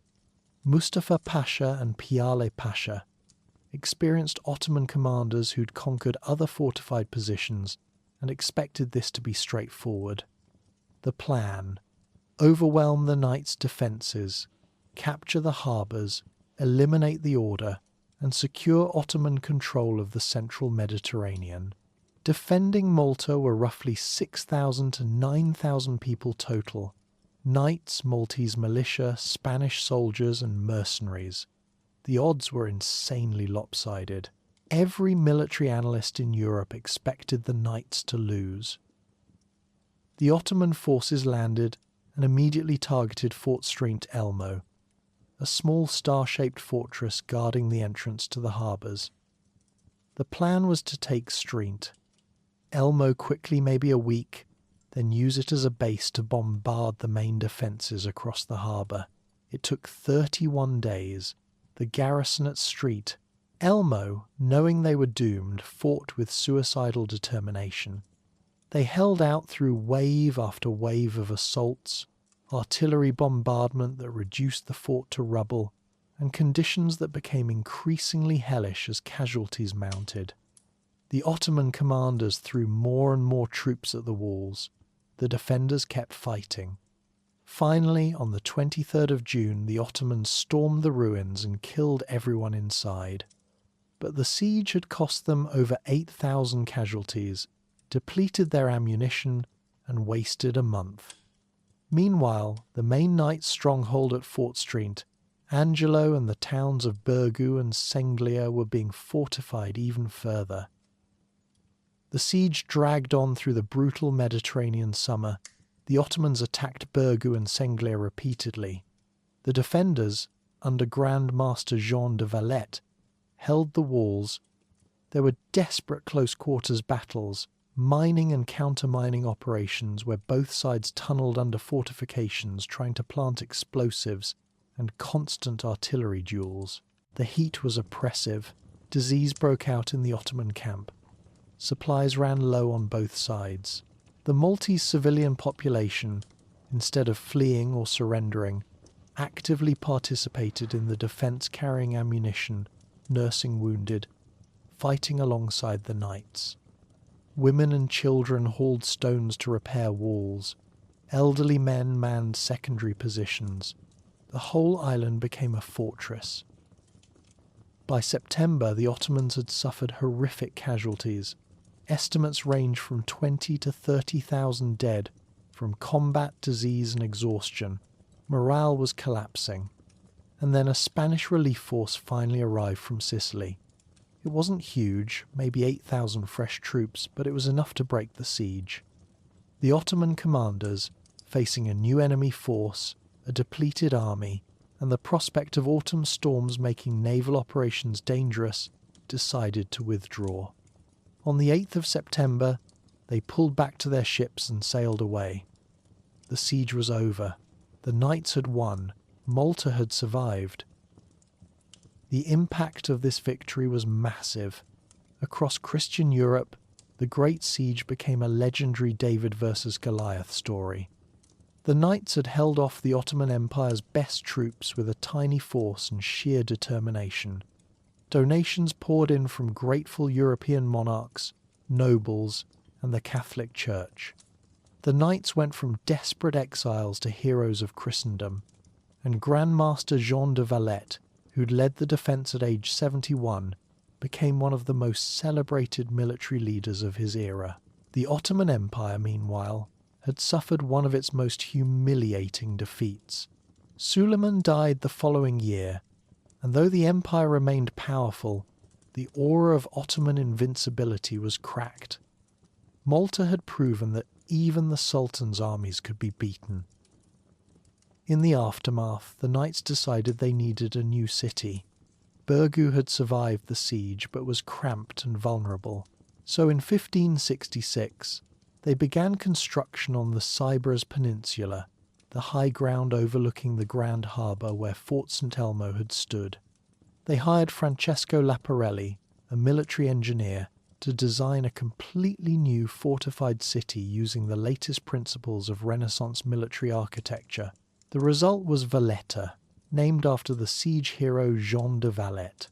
Mustafa Pasha and Piale Pasha, experienced Ottoman commanders who'd conquered other fortified positions and expected this to be straightforward. The plan: overwhelm the knights' defences, capture the harbours, eliminate the order, and secure Ottoman control of the central Mediterranean. Defending Malta were roughly 6,000 to 9,000 people total: knights, Maltese militia, Spanish soldiers, and mercenaries. The odds were insanely lopsided. Every military analyst in Europe expected the knights to lose. The Ottoman forces landed and immediately targeted Fort St. Elmo, a small star-shaped fortress guarding the entrance to the harbours. The plan was to take St. Elmo quickly, maybe a week, then use it as a base to bombard the main defences across the harbour. It took 31 days. The garrison at St. Elmo, knowing they were doomed, fought with suicidal determination. They held out through wave after wave of assaults, artillery bombardment that reduced the fort to rubble, and conditions that became increasingly hellish as casualties mounted. The Ottoman commanders threw more and more troops at the walls. The defenders kept fighting. Finally, on the 23rd of June, the Ottomans stormed the ruins and killed everyone inside. But the siege had cost them over 8,000 casualties, depleted their ammunition, and wasted a month. Meanwhile, the main knights' stronghold at Fort St. Angelo and the towns of Burgoo and Senglia were being fortified even further. The siege dragged on through the brutal Mediterranean summer. The Ottomans attacked Burgoo and Senglia repeatedly. The defenders, under Grand Master Jean de Valletta, held the walls. There were desperate close-quarters battles, mining and countermining operations where both sides tunnelled under fortifications trying to plant explosives, and constant artillery duels. The heat was oppressive. Disease broke out in the Ottoman camp. Supplies ran low on both sides. The Maltese civilian population, instead of fleeing or surrendering, actively participated in the defence, carrying ammunition, nursing wounded, fighting alongside the knights. Women and children hauled stones to repair walls. Elderly men manned secondary positions. The whole island became a fortress. By September, the Ottomans had suffered horrific casualties. Estimates range from 20 to 30,000 dead from combat, disease and exhaustion. Morale was collapsing. And then a Spanish relief force finally arrived from Sicily. It wasn't huge, maybe 8,000 fresh troops, but it was enough to break the siege. The Ottoman commanders, facing a new enemy force, a depleted army, and the prospect of autumn storms making naval operations dangerous, decided to withdraw. On the 8th of September, they pulled back to their ships and sailed away. The siege was over. The knights had won. Malta had survived. The impact of this victory was massive. Across Christian Europe, the Great Siege became a legendary David versus Goliath story. The knights had held off the Ottoman Empire's best troops with a tiny force and sheer determination. Donations poured in from grateful European monarchs, nobles, and the Catholic Church. The knights went from desperate exiles to heroes of Christendom, and Grand Master Jean de Valletta, who'd led the defence at age 71, became one of the most celebrated military leaders of his era. The Ottoman Empire, meanwhile, had suffered one of its most humiliating defeats. Suleiman died the following year, and though the empire remained powerful, the aura of Ottoman invincibility was cracked. Malta had proven that even the Sultan's armies could be beaten. In the aftermath, the knights decided they needed a new city. Burgu had survived the siege but was cramped and vulnerable. So in 1566, they began construction on the Cyprus Peninsula, the high ground overlooking the Grand Harbour where Fort St. Elmo had stood. They hired Francesco Laparelli, a military engineer, to design a completely new fortified city using the latest principles of Renaissance military architecture. The result was Valletta, named after the siege hero Jean de Valletta.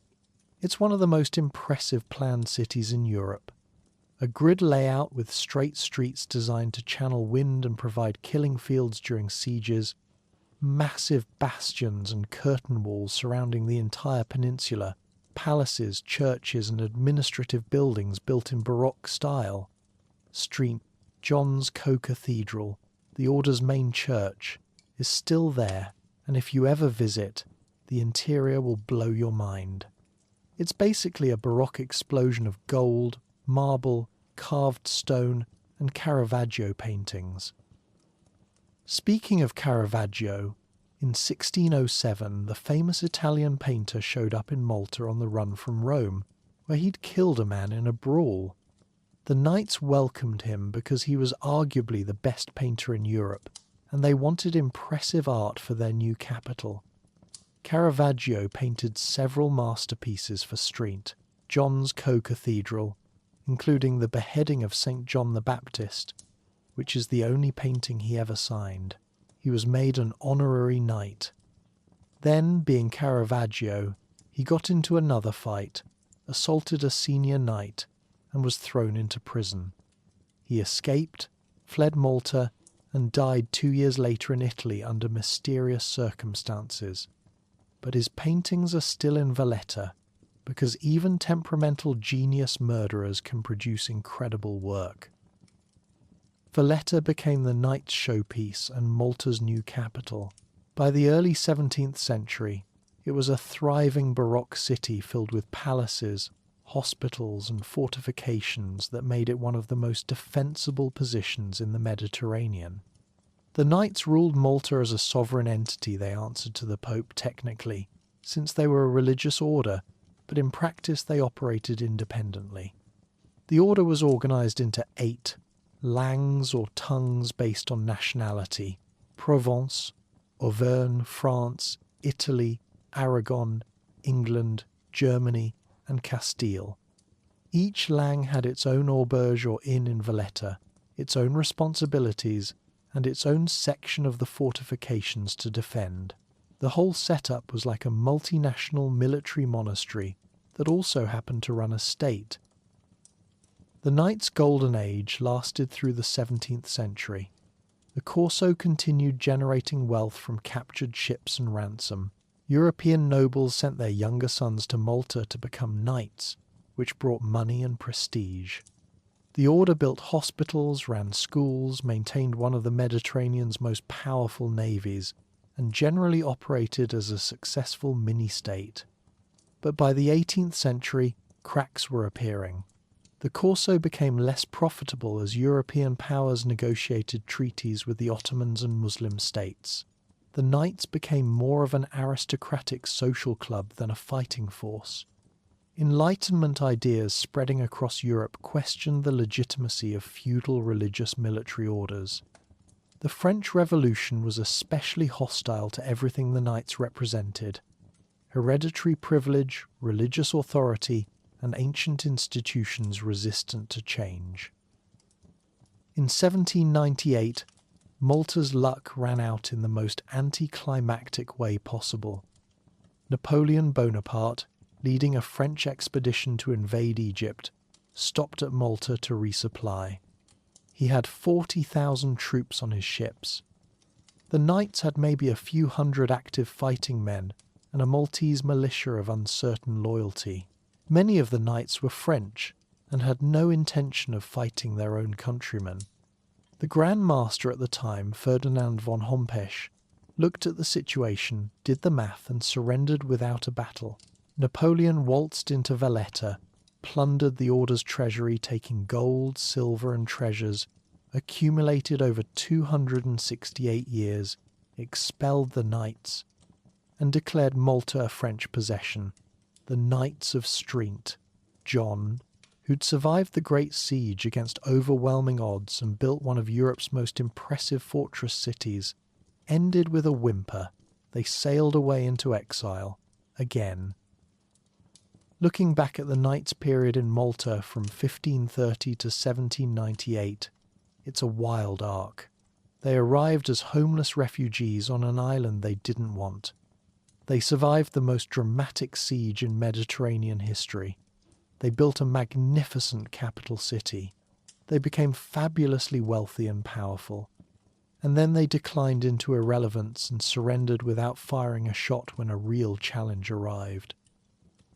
It's one of the most impressive planned cities in Europe. A grid layout with straight streets designed to channel wind and provide killing fields during sieges, massive bastions and curtain walls surrounding the entire peninsula, palaces, churches and administrative buildings built in baroque style. St. John's Co-Cathedral, the Order's main church, is still there, and if you ever visit, the interior will blow your mind. It's basically a baroque explosion of gold, marble, carved stone, and Caravaggio paintings. Speaking of Caravaggio, in 1607 the famous Italian painter showed up in Malta on the run from Rome, where he'd killed a man in a brawl. The knights welcomed him because he was arguably the best painter in Europe, and they wanted impressive art for their new capital. Caravaggio painted several masterpieces for St. John's Co-Cathedral, including the beheading of St. John the Baptist, which is the only painting he ever signed. He was made an honorary knight. Then, being Caravaggio, he got into another fight, assaulted a senior knight, and was thrown into prison. He escaped, fled Malta, and died 2 years later in Italy under mysterious circumstances. But his paintings are still in Valletta, because even temperamental genius murderers can produce incredible work. Valletta became the knight's showpiece and Malta's new capital. By the early 17th century, it was a thriving baroque city filled with palaces, hospitals and fortifications that made it one of the most defensible positions in the Mediterranean. The knights ruled Malta as a sovereign entity. They answered to the Pope technically, since they were a religious order, but in practice they operated independently. The order was organised into 8 langues or tongues based on nationality: Provence, Auvergne, France, Italy, Aragon, England, Germany, and Castile. Each lang had its own auberge or inn in Valletta, its own responsibilities, and its own section of the fortifications to defend. The whole setup was like a multinational military monastery, that also happened to run a state. The Knights' golden age lasted through the 17th century. The Corso continued generating wealth from captured ships and ransom. European nobles sent their younger sons to Malta to become knights, which brought money and prestige. The order built hospitals, ran schools, maintained one of the Mediterranean's most powerful navies, and generally operated as a successful mini-state. But by the 18th century, cracks were appearing. The Corso became less profitable as European powers negotiated treaties with the Ottomans and Muslim states. The Knights became more of an aristocratic social club than a fighting force. Enlightenment ideas spreading across Europe questioned the legitimacy of feudal religious military orders. The French Revolution was especially hostile to everything the Knights represented: hereditary privilege, religious authority, and ancient institutions resistant to change. In 1798, Malta's luck ran out in the most anticlimactic way possible. Napoleon Bonaparte, leading a French expedition to invade Egypt, stopped at Malta to resupply. He had 40,000 troops on his ships. The Knights had maybe a few hundred active fighting men and a Maltese militia of uncertain loyalty. Many of the Knights were French and had no intention of fighting their own countrymen. The Grand Master at the time, Ferdinand von Hompesch, looked at the situation, did the math, and surrendered without a battle. Napoleon waltzed into Valletta, plundered the order's treasury, taking gold, silver, and treasures accumulated over 268 years, expelled the Knights, and declared Malta a French possession. The Knights of Street, John, who'd survived the Great Siege against overwhelming odds and built one of Europe's most impressive fortress cities, ended with a whimper. They sailed away into exile, again. Looking back at the Knights' period in Malta from 1530 to 1798, it's a wild arc. They arrived as homeless refugees on an island they didn't want. They survived the most dramatic siege in Mediterranean history. They built a magnificent capital city. They became fabulously wealthy and powerful. And then they declined into irrelevance and surrendered without firing a shot when a real challenge arrived.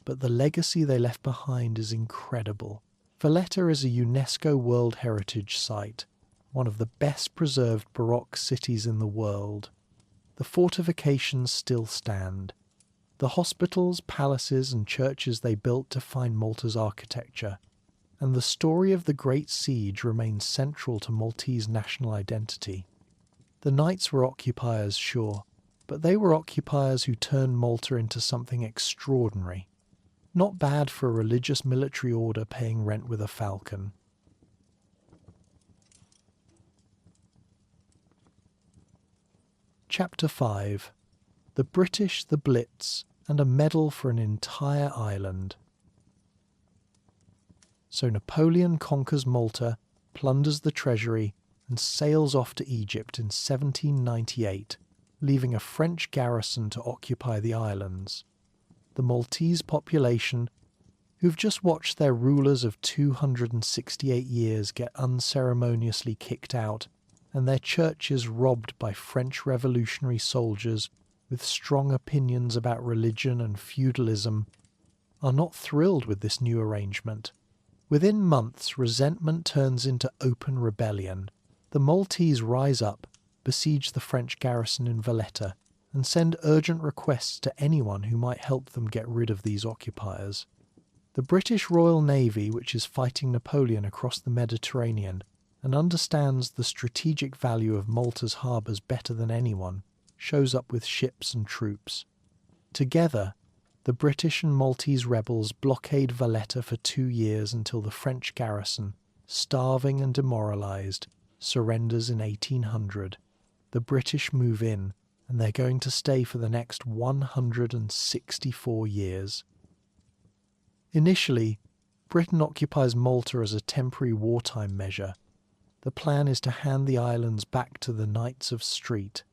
But the legacy they left behind is incredible. Valletta is a UNESCO World Heritage Site, one of the best preserved baroque cities in the world. The fortifications still stand. The hospitals, palaces, and churches they built define Malta's architecture, and the story of the Great Siege remains central to Maltese national identity. The Knights were occupiers, sure, but they were occupiers who turned Malta into something extraordinary. Not bad for a religious military order paying rent with a falcon. Chapter 5. The British, the Blitz, and a medal for an entire island. So Napoleon conquers Malta, plunders the treasury, and sails off to Egypt in 1798, leaving a French garrison to occupy the islands. The Maltese population, who've just watched their rulers of 268 years get unceremoniously kicked out, and their churches robbed by French revolutionary soldiers with strong opinions about religion and feudalism, are not thrilled with this new arrangement. Within months, resentment turns into open rebellion. The Maltese rise up, besiege the French garrison in Valletta, and send urgent requests to anyone who might help them get rid of these occupiers. The British Royal Navy, which is fighting Napoleon across the Mediterranean and understands the strategic value of Malta's harbours better than anyone, shows up with ships and troops. Together, the British and Maltese rebels blockade Valletta for 2 years until the French garrison, starving and demoralised, surrenders in 1800. The British move in, and they're going to stay for the next 164 years. Initially, Britain occupies Malta as a temporary wartime measure. The plan is to hand the islands back to the Knights of Street.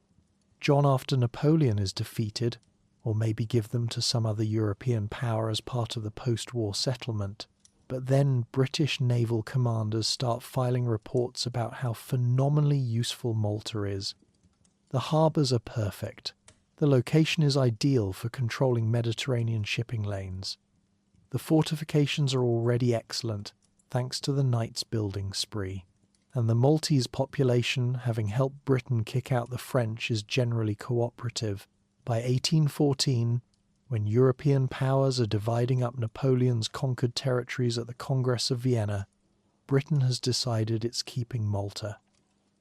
John, after Napoleon is defeated, or maybe give them to some other European power as part of the post-war settlement. But then British naval commanders start filing reports about how phenomenally useful Malta is. The harbours are perfect. The location is ideal for controlling Mediterranean shipping lanes. The fortifications are already excellent, thanks to the Knights building spree. And the Maltese population, having helped Britain kick out the French, is generally cooperative. By 1814, when European powers are dividing up Napoleon's conquered territories at the Congress of Vienna, Britain has decided it's keeping Malta.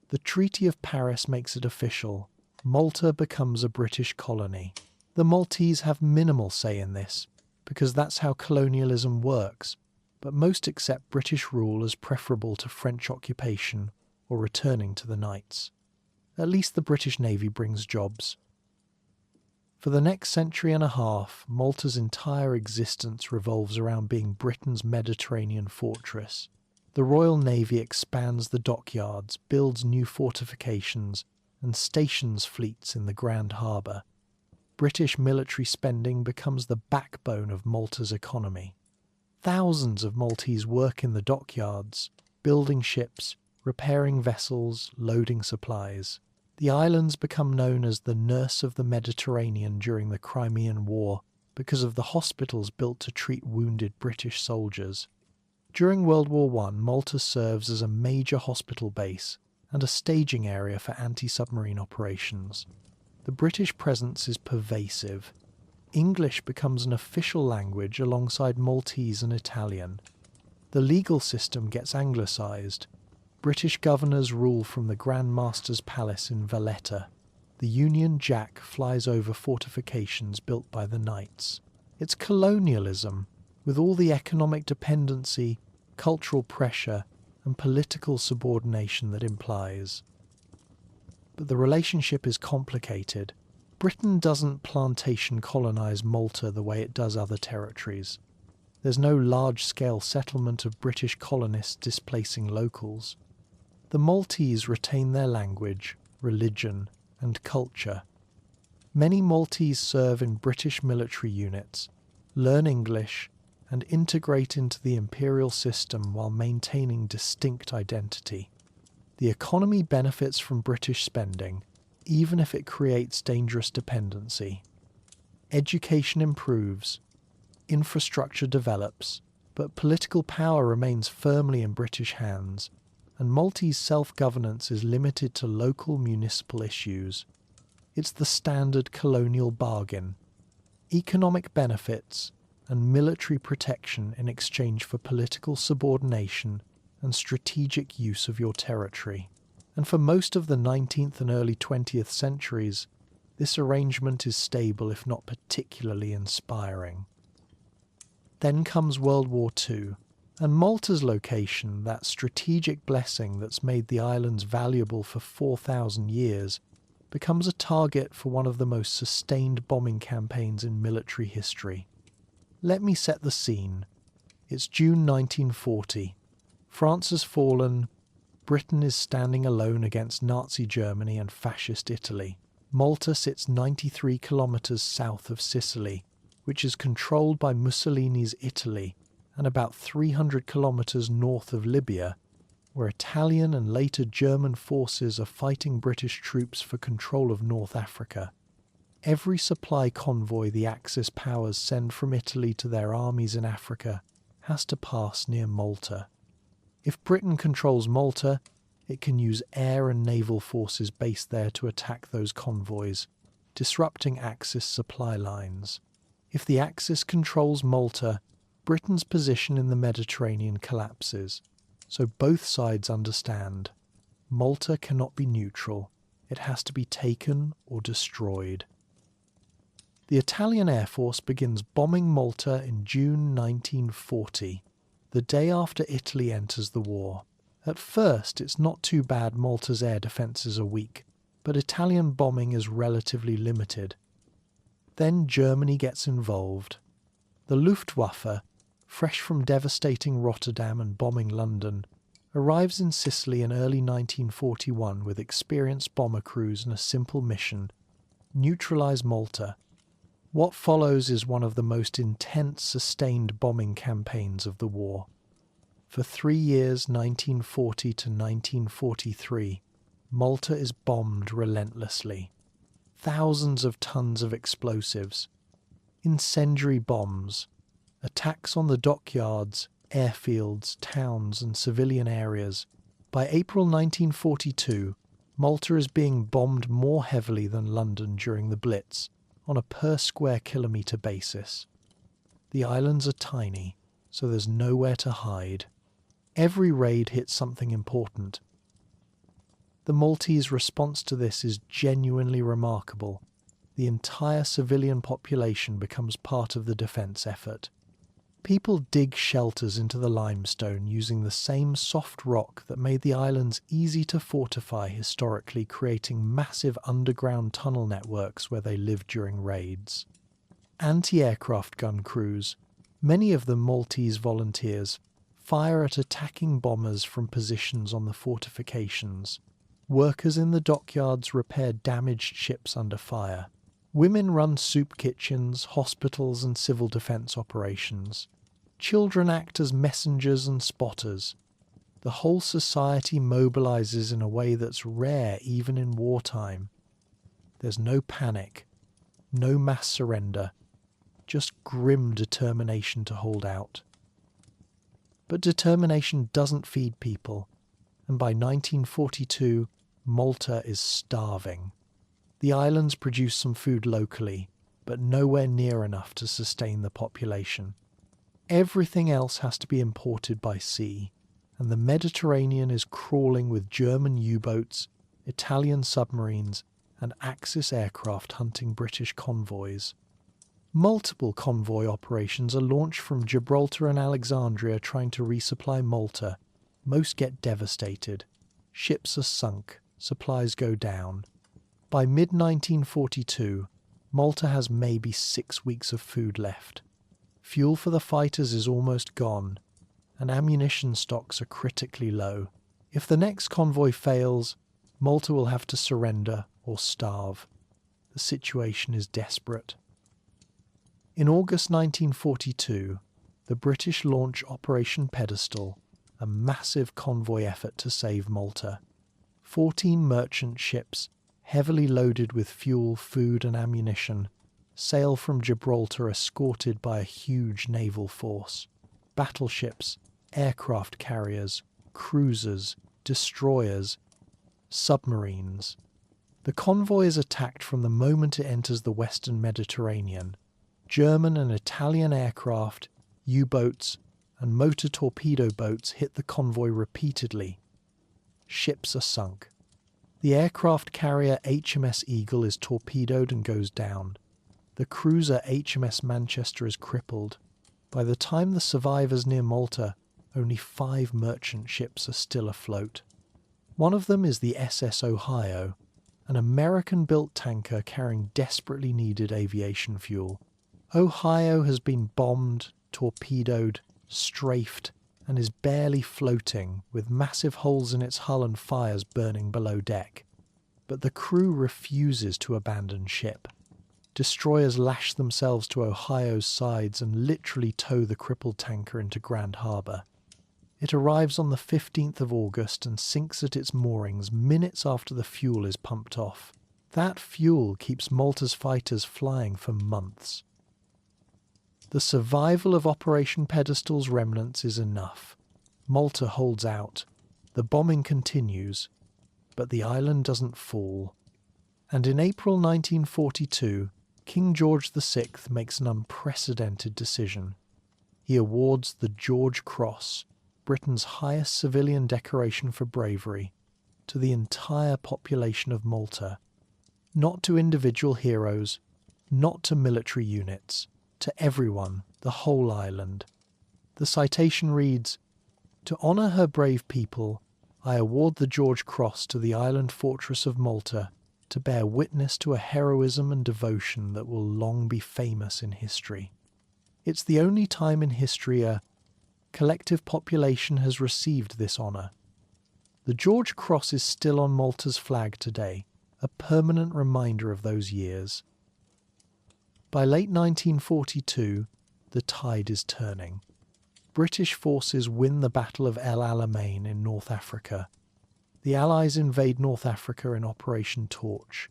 The Treaty of Paris makes it official. Malta becomes a British colony. The Maltese have minimal say in this, because that's how colonialism works, but most accept British rule as preferable to French occupation or returning to the Knights. At least the British Navy brings jobs. For the next century and a half, Malta's entire existence revolves around being Britain's Mediterranean fortress. The Royal Navy expands the dockyards, builds new fortifications, and stations fleets in the Grand Harbour. British military spending becomes the backbone of Malta's economy. Thousands of Maltese work in the dockyards, building ships, repairing vessels, loading supplies. The islands become known as the nurse of the Mediterranean during the Crimean War because of the hospitals built to treat wounded British soldiers. During World War I, Malta serves as a major hospital base and a staging area for anti-submarine operations. The British presence is pervasive. English becomes an official language alongside Maltese and Italian. The legal system gets anglicised. British governors rule from the Grand Master's Palace in Valletta. The Union Jack flies over fortifications built by the Knights. It's colonialism, with all the economic dependency, cultural pressure, and political subordination that implies. But the relationship is complicated. Britain doesn't plantation colonise Malta the way it does other territories. There's no large-scale settlement of British colonists displacing locals. The Maltese retain their language, religion, and culture. Many Maltese serve in British military units, learn English, and integrate into the imperial system while maintaining distinct identity. The economy benefits from British spending, even if it creates dangerous dependency. Education improves, infrastructure develops, but political power remains firmly in British hands, and Maltese self-governance is limited to local municipal issues. It's the standard colonial bargain: economic benefits and military protection in exchange for political subordination and strategic use of your territory. And for most of the 19th and early 20th centuries, this arrangement is stable if not particularly inspiring. Then comes World War II, and Malta's location, that strategic blessing that's made the islands valuable for 4,000 years, becomes a target for one of the most sustained bombing campaigns in military history. Let me set the scene. It's June 1940. France has fallen. Britain is standing alone against Nazi Germany and fascist Italy. Malta sits 93 kilometres south of Sicily, which is controlled by Mussolini's Italy, and about 300 kilometres north of Libya, where Italian and later German forces are fighting British troops for control of North Africa. Every supply convoy the Axis powers send from Italy to their armies in Africa has to pass near Malta. If Britain controls Malta, it can use air and naval forces based there to attack those convoys, disrupting Axis supply lines. If the Axis controls Malta, Britain's position in the Mediterranean collapses, so both sides understand. Malta cannot be neutral. It has to be taken or destroyed. The Italian Air Force begins bombing Malta in June 1940, the day after Italy enters the war. At first, it's not too bad Malta's air defences are weak, but Italian bombing is relatively limited. Then Germany gets involved. The Luftwaffe, fresh from devastating Rotterdam and bombing London, arrives in Sicily in early 1941 with experienced bomber crews and a simple mission: neutralise Malta. What follows is one of the most intense sustained bombing campaigns of the war. For 3 years, 1940 to 1943, Malta is bombed relentlessly. Thousands of tons of explosives, incendiary bombs, attacks on the dockyards, airfields, towns and civilian areas. By April 1942, Malta is being bombed more heavily than London during the Blitz, on a per square kilometre basis. The islands are tiny, so there's nowhere to hide. Every raid hits something important. The Maltese response to this is genuinely remarkable. The entire civilian population becomes part of the defence effort. People dig shelters into the limestone using the same soft rock that made the islands easy to fortify historically, creating massive underground tunnel networks where they lived during raids. Anti-aircraft gun crews, many of them Maltese volunteers, fire at attacking bombers from positions on the fortifications. Workers in the dockyards repair damaged ships under fire. Women run soup kitchens, hospitals and civil defence operations. Children act as messengers and spotters. The whole society mobilises in a way that's rare even in wartime. There's no panic, no mass surrender, just grim determination to hold out. But determination doesn't feed people, and by 1942, Malta is starving. The islands produce some food locally, but nowhere near enough to sustain the population. Everything else has to be imported by sea, and the Mediterranean is crawling with German U-boats, Italian submarines, and Axis aircraft hunting British convoys. Multiple convoy operations are launched from Gibraltar and Alexandria trying to resupply Malta. Most get devastated. Ships are sunk, supplies go down. By mid-1942, Malta has maybe 6 weeks of food left. Fuel for the fighters is almost gone, and ammunition stocks are critically low. If the next convoy fails, Malta will have to surrender or starve. The situation is desperate. In August 1942, the British launch Operation Pedestal, a massive convoy effort to save Malta. 14 merchant ships, heavily loaded with fuel, food and ammunition, sail from Gibraltar escorted by a huge naval force. Battleships, aircraft carriers, cruisers, destroyers, submarines. The convoy is attacked from the moment it enters the Western Mediterranean. German and Italian aircraft, U-boats and motor torpedo boats hit the convoy repeatedly. Ships are sunk. The aircraft carrier HMS Eagle is torpedoed and goes down. The cruiser HMS Manchester is crippled. By the time the survivors near Malta, only 5 merchant ships are still afloat. One of them is the SS Ohio, an American-built tanker carrying desperately needed aviation fuel. Ohio has been bombed, torpedoed, strafed, and is barely floating, with massive holes in its hull and fires burning below deck. But the crew refuses to abandon ship. Destroyers lash themselves to Ohio's sides and literally tow the crippled tanker into Grand Harbour. It arrives on the 15th of August and sinks at its moorings minutes after the fuel is pumped off. That fuel keeps Malta's fighters flying for months. The survival of Operation Pedestal's remnants is enough. Malta holds out. The bombing continues, but the island doesn't fall. And in April 1942, King George VI makes an unprecedented decision. He awards the George Cross, Britain's highest civilian decoration for bravery, to the entire population of Malta. Not to individual heroes, not to military units, to everyone, the whole island. The citation reads, "To honour her brave people, I award the George Cross to the island fortress of Malta, to bear witness to a heroism and devotion that will long be famous in history." It's the only time in history a collective population has received this honour. The George Cross is still on Malta's flag today, a permanent reminder of those years. By late 1942, the tide is turning. British forces win the Battle of El Alamein in North Africa. The Allies invade North Africa in Operation Torch.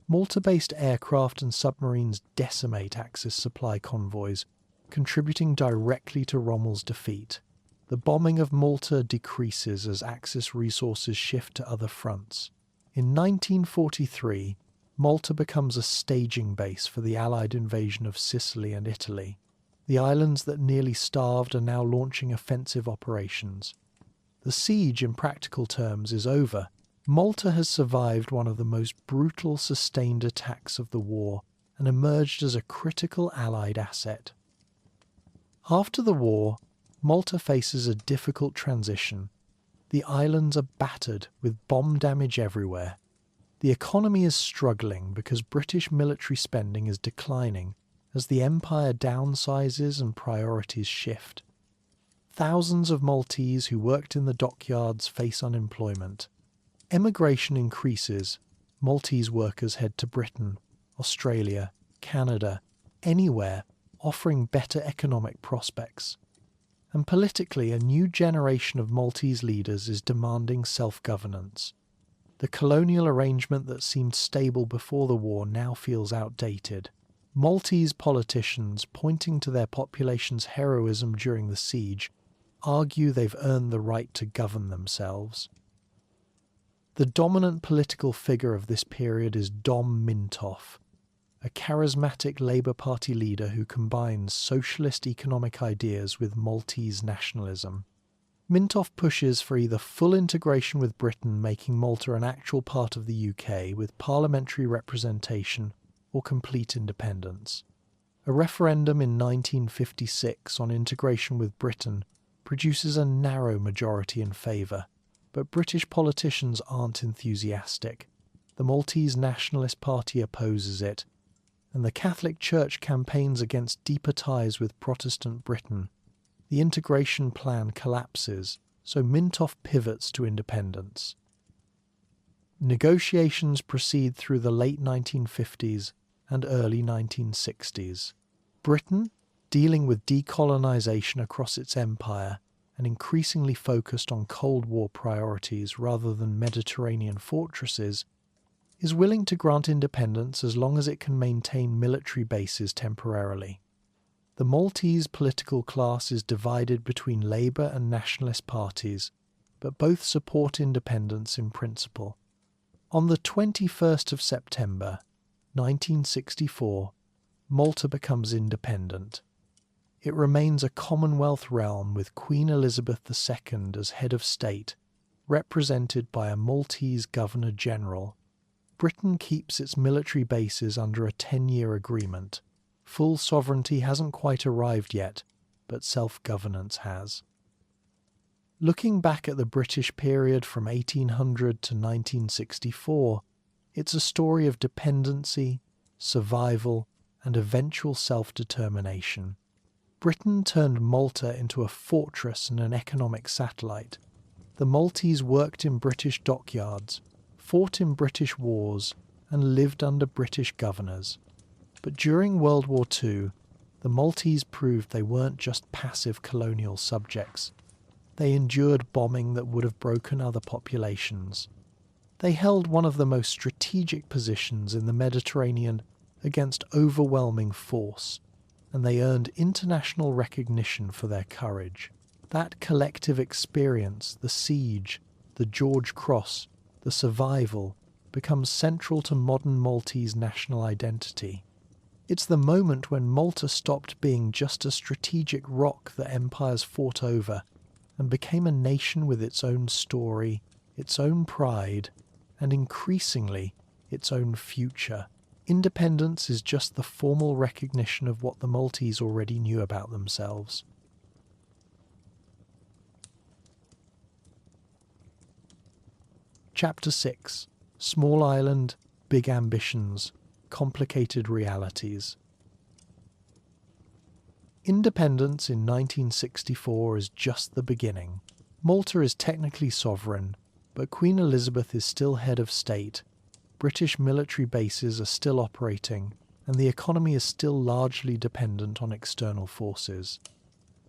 Malta-based aircraft and submarines decimate Axis supply convoys, contributing directly to Rommel's defeat. The bombing of Malta decreases as Axis resources shift to other fronts. In 1943, Malta becomes a staging base for the Allied invasion of Sicily and Italy. The islands that nearly starved are now launching offensive operations. The siege, in practical terms, is over. Malta has survived one of the most brutal sustained attacks of the war and emerged as a critical Allied asset. After the war, Malta faces a difficult transition. The islands are battered with bomb damage everywhere. The economy is struggling because British military spending is declining as the empire downsizes and priorities shift. Thousands of Maltese who worked in the dockyards face unemployment. Emigration increases. Maltese workers head to Britain, Australia, Canada, anywhere, offering better economic prospects. And politically, a new generation of Maltese leaders is demanding self-governance. The colonial arrangement that seemed stable before the war now feels outdated. Maltese politicians, pointing to their population's heroism during the siege, argue they've earned the right to govern themselves. The dominant political figure of this period is Dom Mintoff, a charismatic Labour Party leader who combines socialist economic ideas with Maltese nationalism. Mintoff pushes for either full integration with Britain, making Malta an actual part of the UK with parliamentary representation, or complete independence. A referendum in 1956 on integration with Britain produces a narrow majority in favour, but British politicians aren't enthusiastic. The Maltese Nationalist Party opposes it, and the Catholic Church campaigns against deeper ties with Protestant Britain. The integration plan collapses, so Mintoff pivots to independence. Negotiations proceed through the late 1950s and early 1960s. Britain, dealing with decolonisation across its empire and increasingly focused on Cold War priorities rather than Mediterranean fortresses, is willing to grant independence as long as it can maintain military bases temporarily. The Maltese political class is divided between Labour and nationalist parties, but both support independence in principle. On the 21st of September, 1964, Malta becomes independent. It remains a Commonwealth realm with Queen Elizabeth II as head of state, represented by a Maltese Governor-General. Britain keeps its military bases under a 10-year agreement. Full sovereignty hasn't quite arrived yet, but self-governance has. Looking back at the British period from 1800 to 1964, it's a story of dependency, survival, and eventual self-determination. Britain turned Malta into a fortress and an economic satellite. The Maltese worked in British dockyards, fought in British wars, and lived under British governors. But during World War II, the Maltese proved they weren't just passive colonial subjects. They endured bombing that would have broken other populations. They held one of the most strategic positions in the Mediterranean against overwhelming force, and they earned international recognition for their courage. That collective experience, the siege, the George Cross, the survival, becomes central to modern Maltese national identity. It's the moment when Malta stopped being just a strategic rock that empires fought over and became a nation with its own story, its own pride, and increasingly its own future. Independence is just the formal recognition of what the Maltese already knew about themselves. Chapter 6. Small Island, Big Ambitions, Complicated Realities. Independence in 1964 is just the beginning. Malta is technically sovereign, but Queen Elizabeth is still head of state. British military bases are still operating, and the economy is still largely dependent on external forces.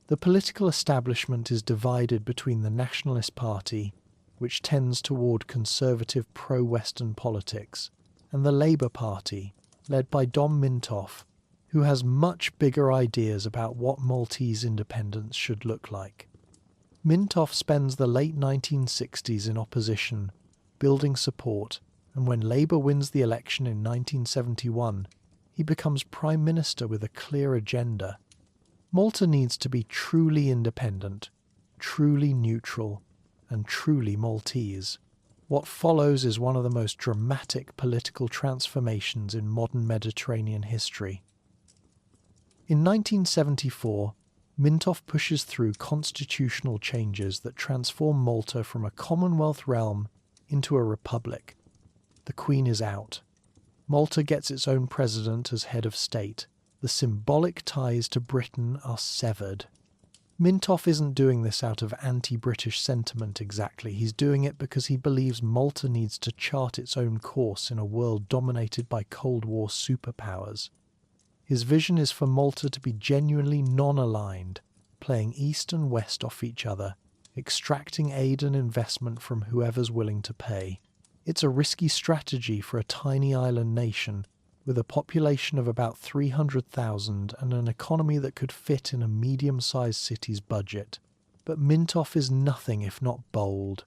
The political establishment is divided between the Nationalist Party, which tends toward conservative pro-Western politics, and the Labour Party, led by Dom Mintoff, who has much bigger ideas about what Maltese independence should look like. Mintoff spends the late 1960s in opposition, building support, and when Labour wins the election in 1971, he becomes Prime Minister with a clear agenda. Malta needs to be truly independent, truly neutral, and truly Maltese. What follows is one of the most dramatic political transformations in modern Mediterranean history. In 1974, Mintoff pushes through constitutional changes that transform Malta from a Commonwealth realm into a republic. The Queen is out. Malta gets its own president as head of state. The symbolic ties to Britain are severed. Mintoff isn't doing this out of anti-British sentiment exactly. He's doing it because he believes Malta needs to chart its own course in a world dominated by Cold War superpowers. His vision is for Malta to be genuinely non-aligned, playing east and west off each other, extracting aid and investment from whoever's willing to pay. It's a risky strategy for a tiny island nation with a population of about 300,000 and an economy that could fit in a medium-sized city's budget. But Mintoff is nothing if not bold.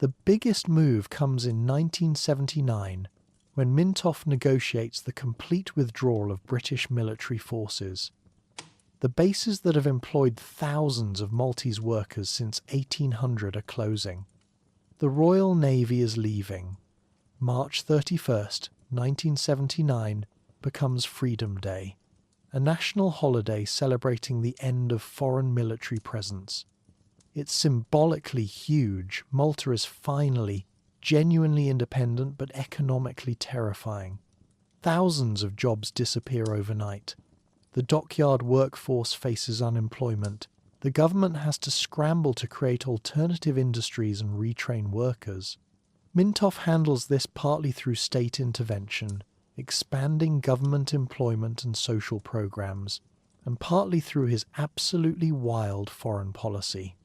The biggest move comes in 1979, when Mintoff negotiates the complete withdrawal of British military forces. The bases that have employed thousands of Maltese workers since 1800 are closing. The Royal Navy is leaving. March 31st, 1979 becomes Freedom Day, a national holiday celebrating the end of foreign military presence. It's symbolically huge. Malta is finally genuinely independent but economically terrifying. Thousands of jobs disappear overnight. The dockyard workforce faces unemployment. The government has to scramble to create alternative industries and retrain workers. Mintoff handles this partly through state intervention, expanding government employment and social programs, and partly through his absolutely wild foreign policy.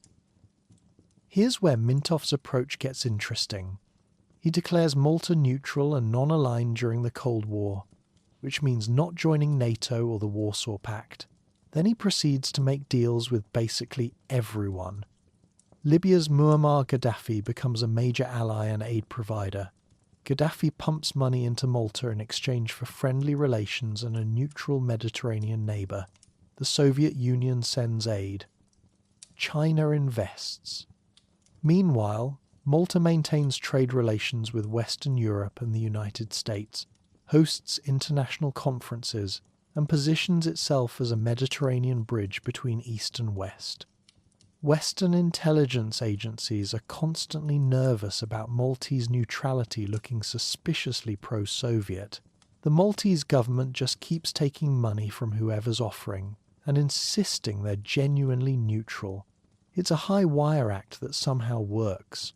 Here's where Mintoff's approach gets interesting. He declares Malta neutral and non-aligned during the Cold War, which means not joining NATO or the Warsaw Pact. Then he proceeds to make deals with basically everyone. Libya's Muammar Gaddafi becomes a major ally and aid provider. Gaddafi pumps money into Malta in exchange for friendly relations and a neutral Mediterranean neighbour. The Soviet Union sends aid. China invests. Meanwhile, Malta maintains trade relations with Western Europe and the United States, hosts international conferences, and positions itself as a Mediterranean bridge between East and West. Western intelligence agencies are constantly nervous about Maltese neutrality looking suspiciously pro-Soviet. The Maltese government just keeps taking money from whoever's offering and insisting they're genuinely neutral. It's a high-wire act that somehow works.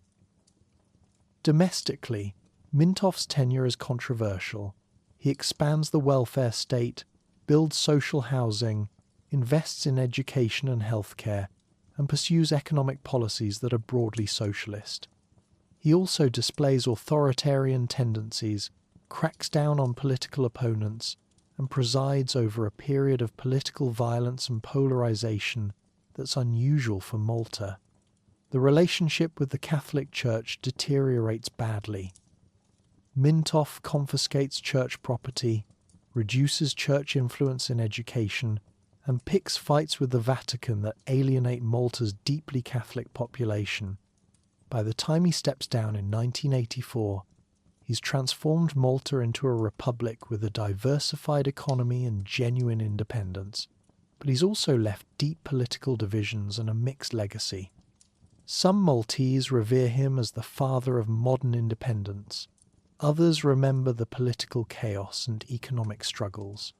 Domestically, Mintoff's tenure is controversial. He expands the welfare state, builds social housing, invests in education and healthcare, and pursues economic policies that are broadly socialist. He also displays authoritarian tendencies, cracks down on political opponents, and presides over a period of political violence and polarization that's unusual for Malta. The relationship with the Catholic Church deteriorates badly. Mintoff confiscates church property, reduces church influence in education, and picks fights with the Vatican that alienate Malta's deeply Catholic population. By the time he steps down in 1984, he's transformed Malta into a republic with a diversified economy and genuine independence, but he's also left deep political divisions and a mixed legacy. Some Maltese revere him as the father of modern independence. Others remember the political chaos and economic struggles.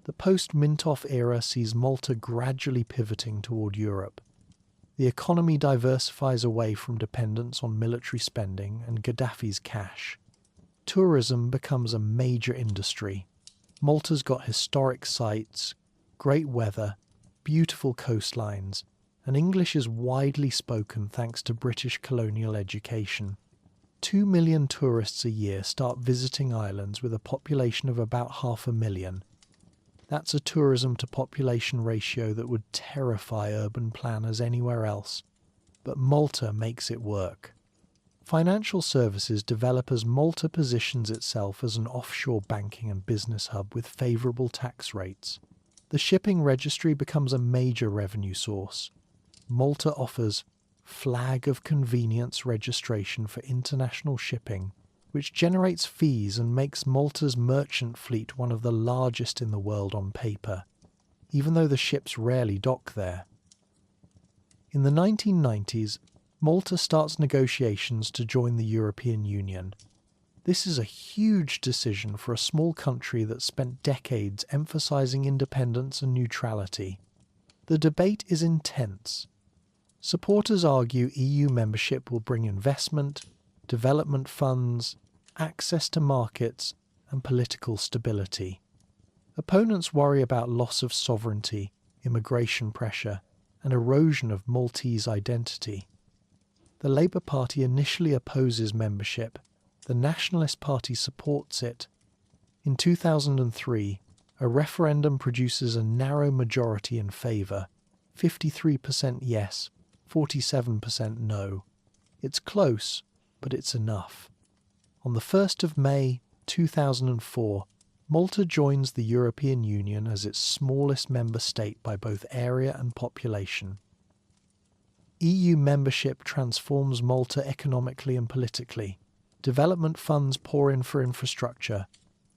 The post-Mintoff era sees Malta gradually pivoting toward Europe. The economy diversifies away from dependence on military spending and Gaddafi's cash. tourism becomes a major industry. Malta's got historic sites, great weather, beautiful coastlines, and English is widely spoken thanks to British colonial education. 2 million tourists a year start visiting islands with a population of about 500,000. That's a tourism to population ratio that would terrify urban planners anywhere else, but Malta makes it work. Financial services develop as Malta positions itself as an offshore banking and business hub with favourable tax rates. The shipping registry becomes a major revenue source. Malta offers flag of convenience registration for international shipping, which generates fees and makes Malta's merchant fleet one of the largest in the world on paper, even though the ships rarely dock there. In the 1990s, Malta starts negotiations to join the European Union. This is a huge decision for a small country that spent decades emphasizing independence and neutrality. The debate is intense. Supporters argue EU membership will bring investment, development funds, access to markets, and political stability. Opponents worry about loss of sovereignty, immigration pressure, and erosion of Maltese identity. The Labour Party initially opposes membership. The Nationalist Party supports it. In 2003, a referendum produces a narrow majority in favour, 53% yes, 47% no. It's close, but it's enough. On the 1st of May 2004, Malta joins the European Union as its smallest member state by both area and population. EU membership transforms Malta economically and politically. Development funds pour in for infrastructure.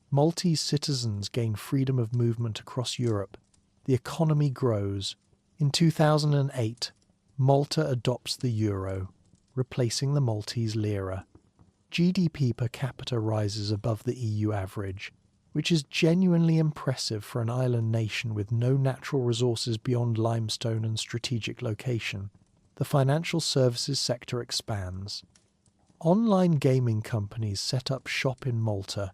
Maltese citizens gain freedom of movement across Europe. The economy grows. In 2008, Malta adopts the euro, replacing the Maltese lira. GDP per capita rises above the EU average, which is genuinely impressive for an island nation with no natural resources beyond limestone and strategic location. The financial services sector expands. Online gaming companies set up shop in Malta,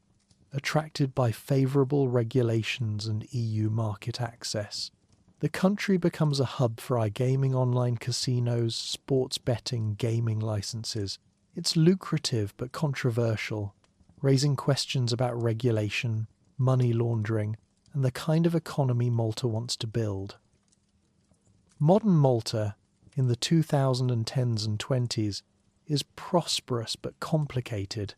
attracted by favourable regulations and EU market access. The country becomes a hub for iGaming, online casinos, sports betting, gaming licenses. It's lucrative but controversial, raising questions about regulation, money laundering, and the kind of economy Malta wants to build. Modern Malta, in the 2010s and 20s, is prosperous but complicated.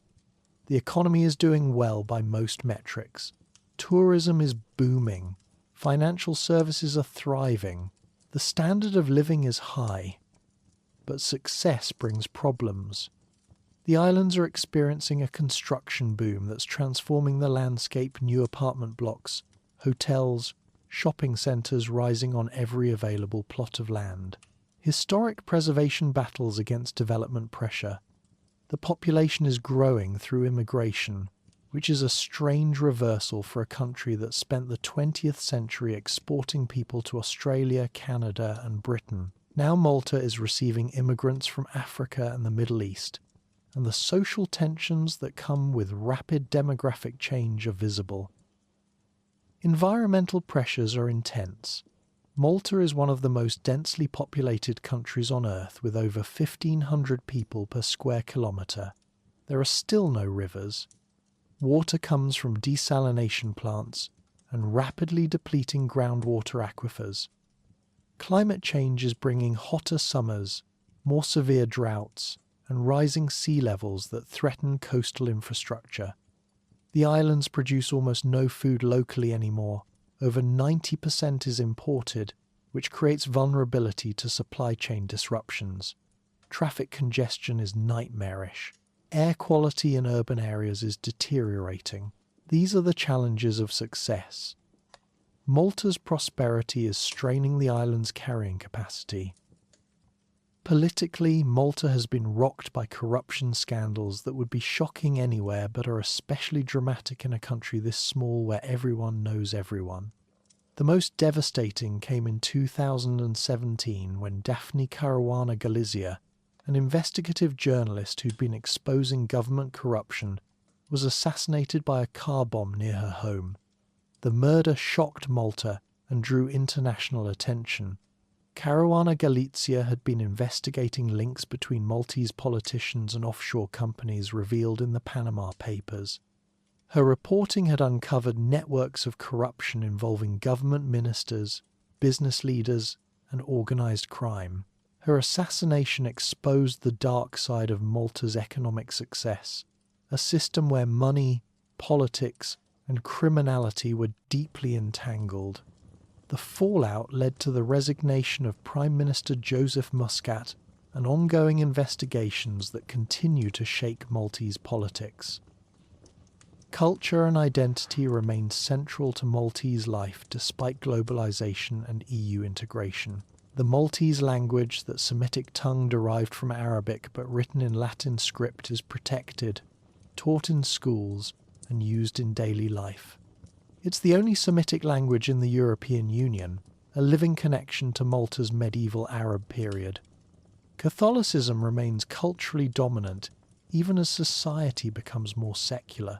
The economy is doing well by most metrics. Tourism is booming. Financial services are thriving. The standard of living is high. But success brings problems. The islands are experiencing a construction boom that's transforming the landscape. New apartment blocks, hotels, shopping centres rising on every available plot of land. Historic preservation battles against development pressure. The population is growing through immigration, which is a strange reversal for a country that spent the 20th century exporting people to Australia, Canada, and Britain. Now Malta is receiving immigrants from Africa and the Middle East, and the social tensions that come with rapid demographic change are visible. Environmental pressures are intense. Malta is one of the most densely populated countries on Earth with over 1,500 people per square kilometre. There are still no rivers. Water comes from desalination plants and rapidly depleting groundwater aquifers. Climate change is bringing hotter summers, more severe droughts, and rising sea levels that threaten coastal infrastructure. The islands produce almost no food locally anymore. Over 90% is imported, which creates vulnerability to supply chain disruptions. Traffic congestion is nightmarish. Air quality in urban areas is deteriorating. These are the challenges of success. Malta's prosperity is straining the island's carrying capacity. Politically, Malta has been rocked by corruption scandals that would be shocking anywhere but are especially dramatic in a country this small where everyone knows everyone. The most devastating came in 2017 when Daphne Caruana Galizia, an investigative journalist who'd been exposing government corruption, was assassinated by a car bomb near her home. The murder shocked Malta and drew international attention. Caruana Galizia had been investigating links between Maltese politicians and offshore companies revealed in the Panama Papers. Her reporting had uncovered networks of corruption involving government ministers, business leaders, and organised crime. Her assassination exposed the dark side of Malta's economic success, a system where money, politics, and criminality were deeply entangled. The fallout led to the resignation of Prime Minister Joseph Muscat and ongoing investigations that continue to shake Maltese politics. Culture and identity remained central to Maltese life despite globalization and EU integration. The Maltese language, that Semitic tongue derived from Arabic but written in Latin script, is protected, taught in schools, and used in daily life. It's the only Semitic language in the European Union, a living connection to Malta's medieval Arab period. Catholicism remains culturally dominant even as society becomes more secular.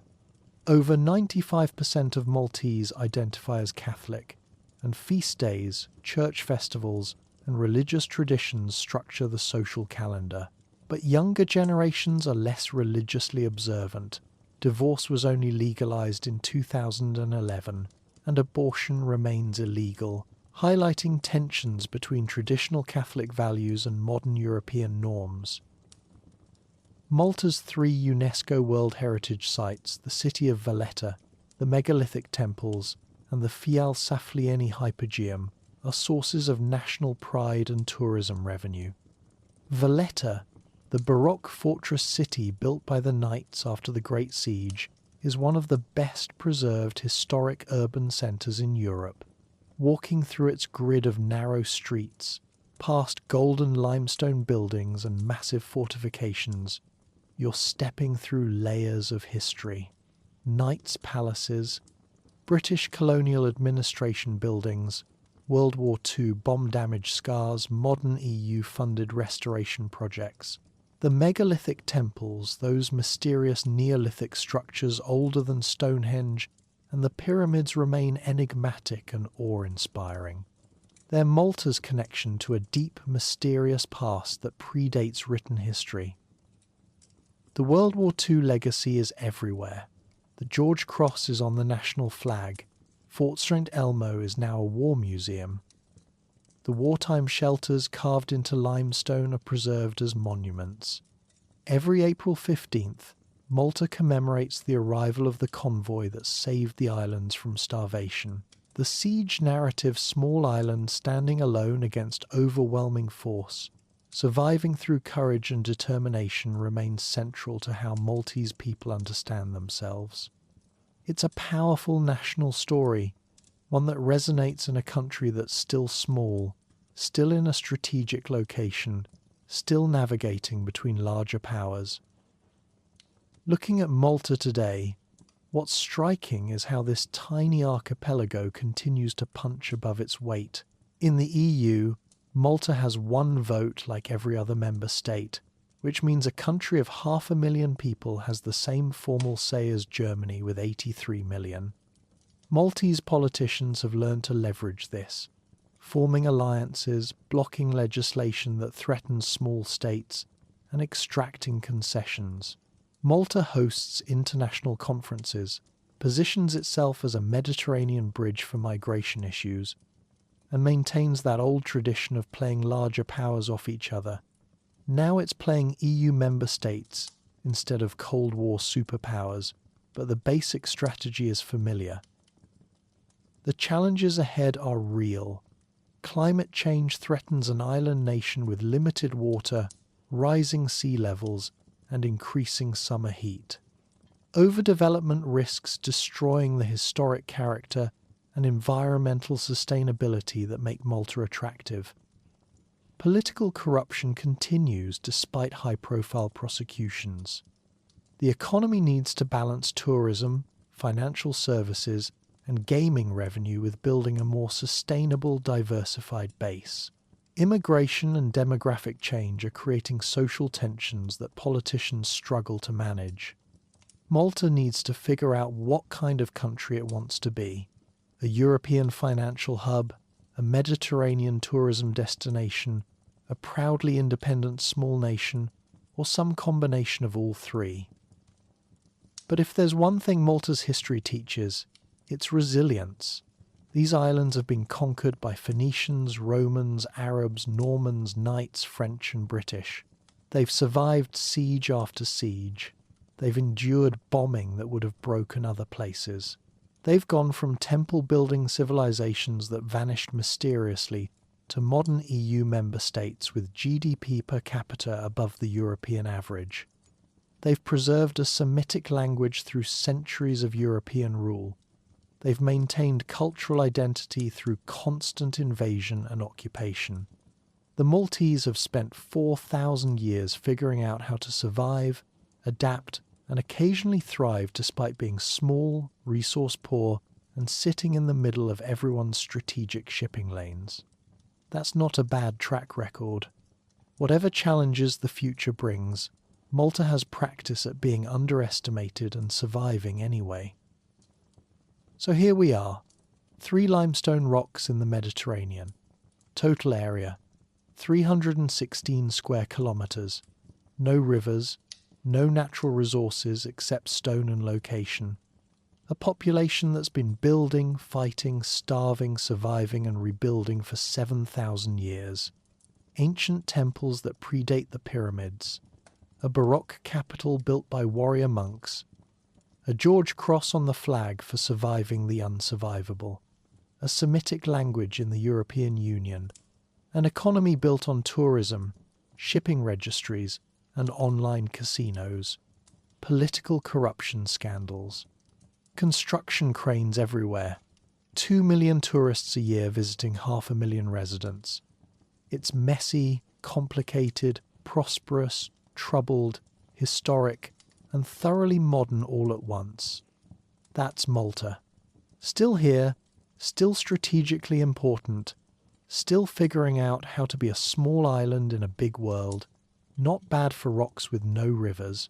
Over 95% of Maltese identify as Catholic, and feast days, church festivals, and religious traditions structure the social calendar. But younger generations are less religiously observant. Divorce was only legalized in 2011, and abortion remains illegal, highlighting tensions between traditional Catholic values and modern European norms. Malta's 3 UNESCO World Heritage Sites, the city of Valletta, the megalithic temples, and the Fial Saflieni Hypogeum, are sources of national pride and tourism revenue. Valletta, the baroque fortress city built by the knights after the Great Siege, is one of the best preserved historic urban centres in Europe. Walking through its grid of narrow streets, past golden limestone buildings and massive fortifications, you're stepping through layers of history. Knights' palaces, British colonial administration buildings, World War II bomb-damaged scars, modern EU-funded restoration projects. The megalithic temples, those mysterious Neolithic structures older than Stonehenge, and the pyramids remain enigmatic and awe-inspiring. They're Malta's connection to a deep, mysterious past that predates written history. The World War II legacy is everywhere. The George Cross is on the national flag. Fort St. Elmo is now a war museum. The wartime shelters carved into limestone are preserved as monuments. Every April 15th, Malta commemorates the arrival of the convoy that saved the islands from starvation. The siege narrative, small island standing alone against overwhelming force, surviving through courage and determination, remains central to how Maltese people understand themselves. It's a powerful national story, one that resonates in a country that's still small, still in a strategic location, still navigating between larger powers. Looking at Malta today, what's striking is how this tiny archipelago continues to punch above its weight. In the EU, Malta has 1 vote like every other member state, which means a country of 500,000 people has the same formal say as Germany with 83 million. Maltese politicians have learned to leverage this, forming alliances, blocking legislation that threatens small states, and extracting concessions. Malta hosts international conferences, positions itself as a Mediterranean bridge for migration issues, and maintains that old tradition of playing larger powers off each other. Now it's playing EU member states instead of Cold War superpowers, but the basic strategy is familiar. The challenges ahead are real. Climate change threatens an island nation with limited water, rising sea levels, and increasing summer heat. Overdevelopment risks destroying the historic character and environmental sustainability that make Malta attractive. Political corruption continues despite high-profile prosecutions. The economy needs to balance tourism, financial services, and gaming revenue with building a more sustainable, diversified base. Immigration and demographic change are creating social tensions that politicians struggle to manage. Malta needs to figure out what kind of country it wants to be: a European financial hub, a Mediterranean tourism destination, a proudly independent small nation, or some combination of all three. But if there's one thing Malta's history teaches, it's resilience. These islands have been conquered by Phoenicians, Romans, Arabs, Normans, Knights, French and British. They've survived siege after siege. They've endured bombing that would have broken other places. They've gone from temple-building civilizations that vanished mysteriously to modern EU member states with GDP per capita above the European average. They've preserved a Semitic language through centuries of European rule. They've maintained cultural identity through constant invasion and occupation. The Maltese have spent 4,000 years figuring out how to survive, adapt, and occasionally thrive despite being small, resource-poor, and sitting in the middle of everyone's strategic shipping lanes. That's not a bad track record. Whatever challenges the future brings, Malta has practice at being underestimated and surviving anyway. So here we are, 3 limestone rocks in the Mediterranean. Total area, 316 square kilometres. No rivers, no natural resources except stone and location. A population that's been building, fighting, starving, surviving and rebuilding for 7,000 years. Ancient temples that predate the pyramids. A baroque capital built by warrior monks. A George Cross on the flag for surviving the unsurvivable. A Semitic language in the European Union. An economy built on tourism, shipping registries, and online casinos. Political corruption scandals. Construction cranes everywhere. 2 million tourists a year visiting 500,000 residents. It's messy, complicated, prosperous, troubled, historic, and thoroughly modern all at once. That's Malta. Still here, still strategically important, still figuring out how to be a small island in a big world, not bad for rocks with no rivers.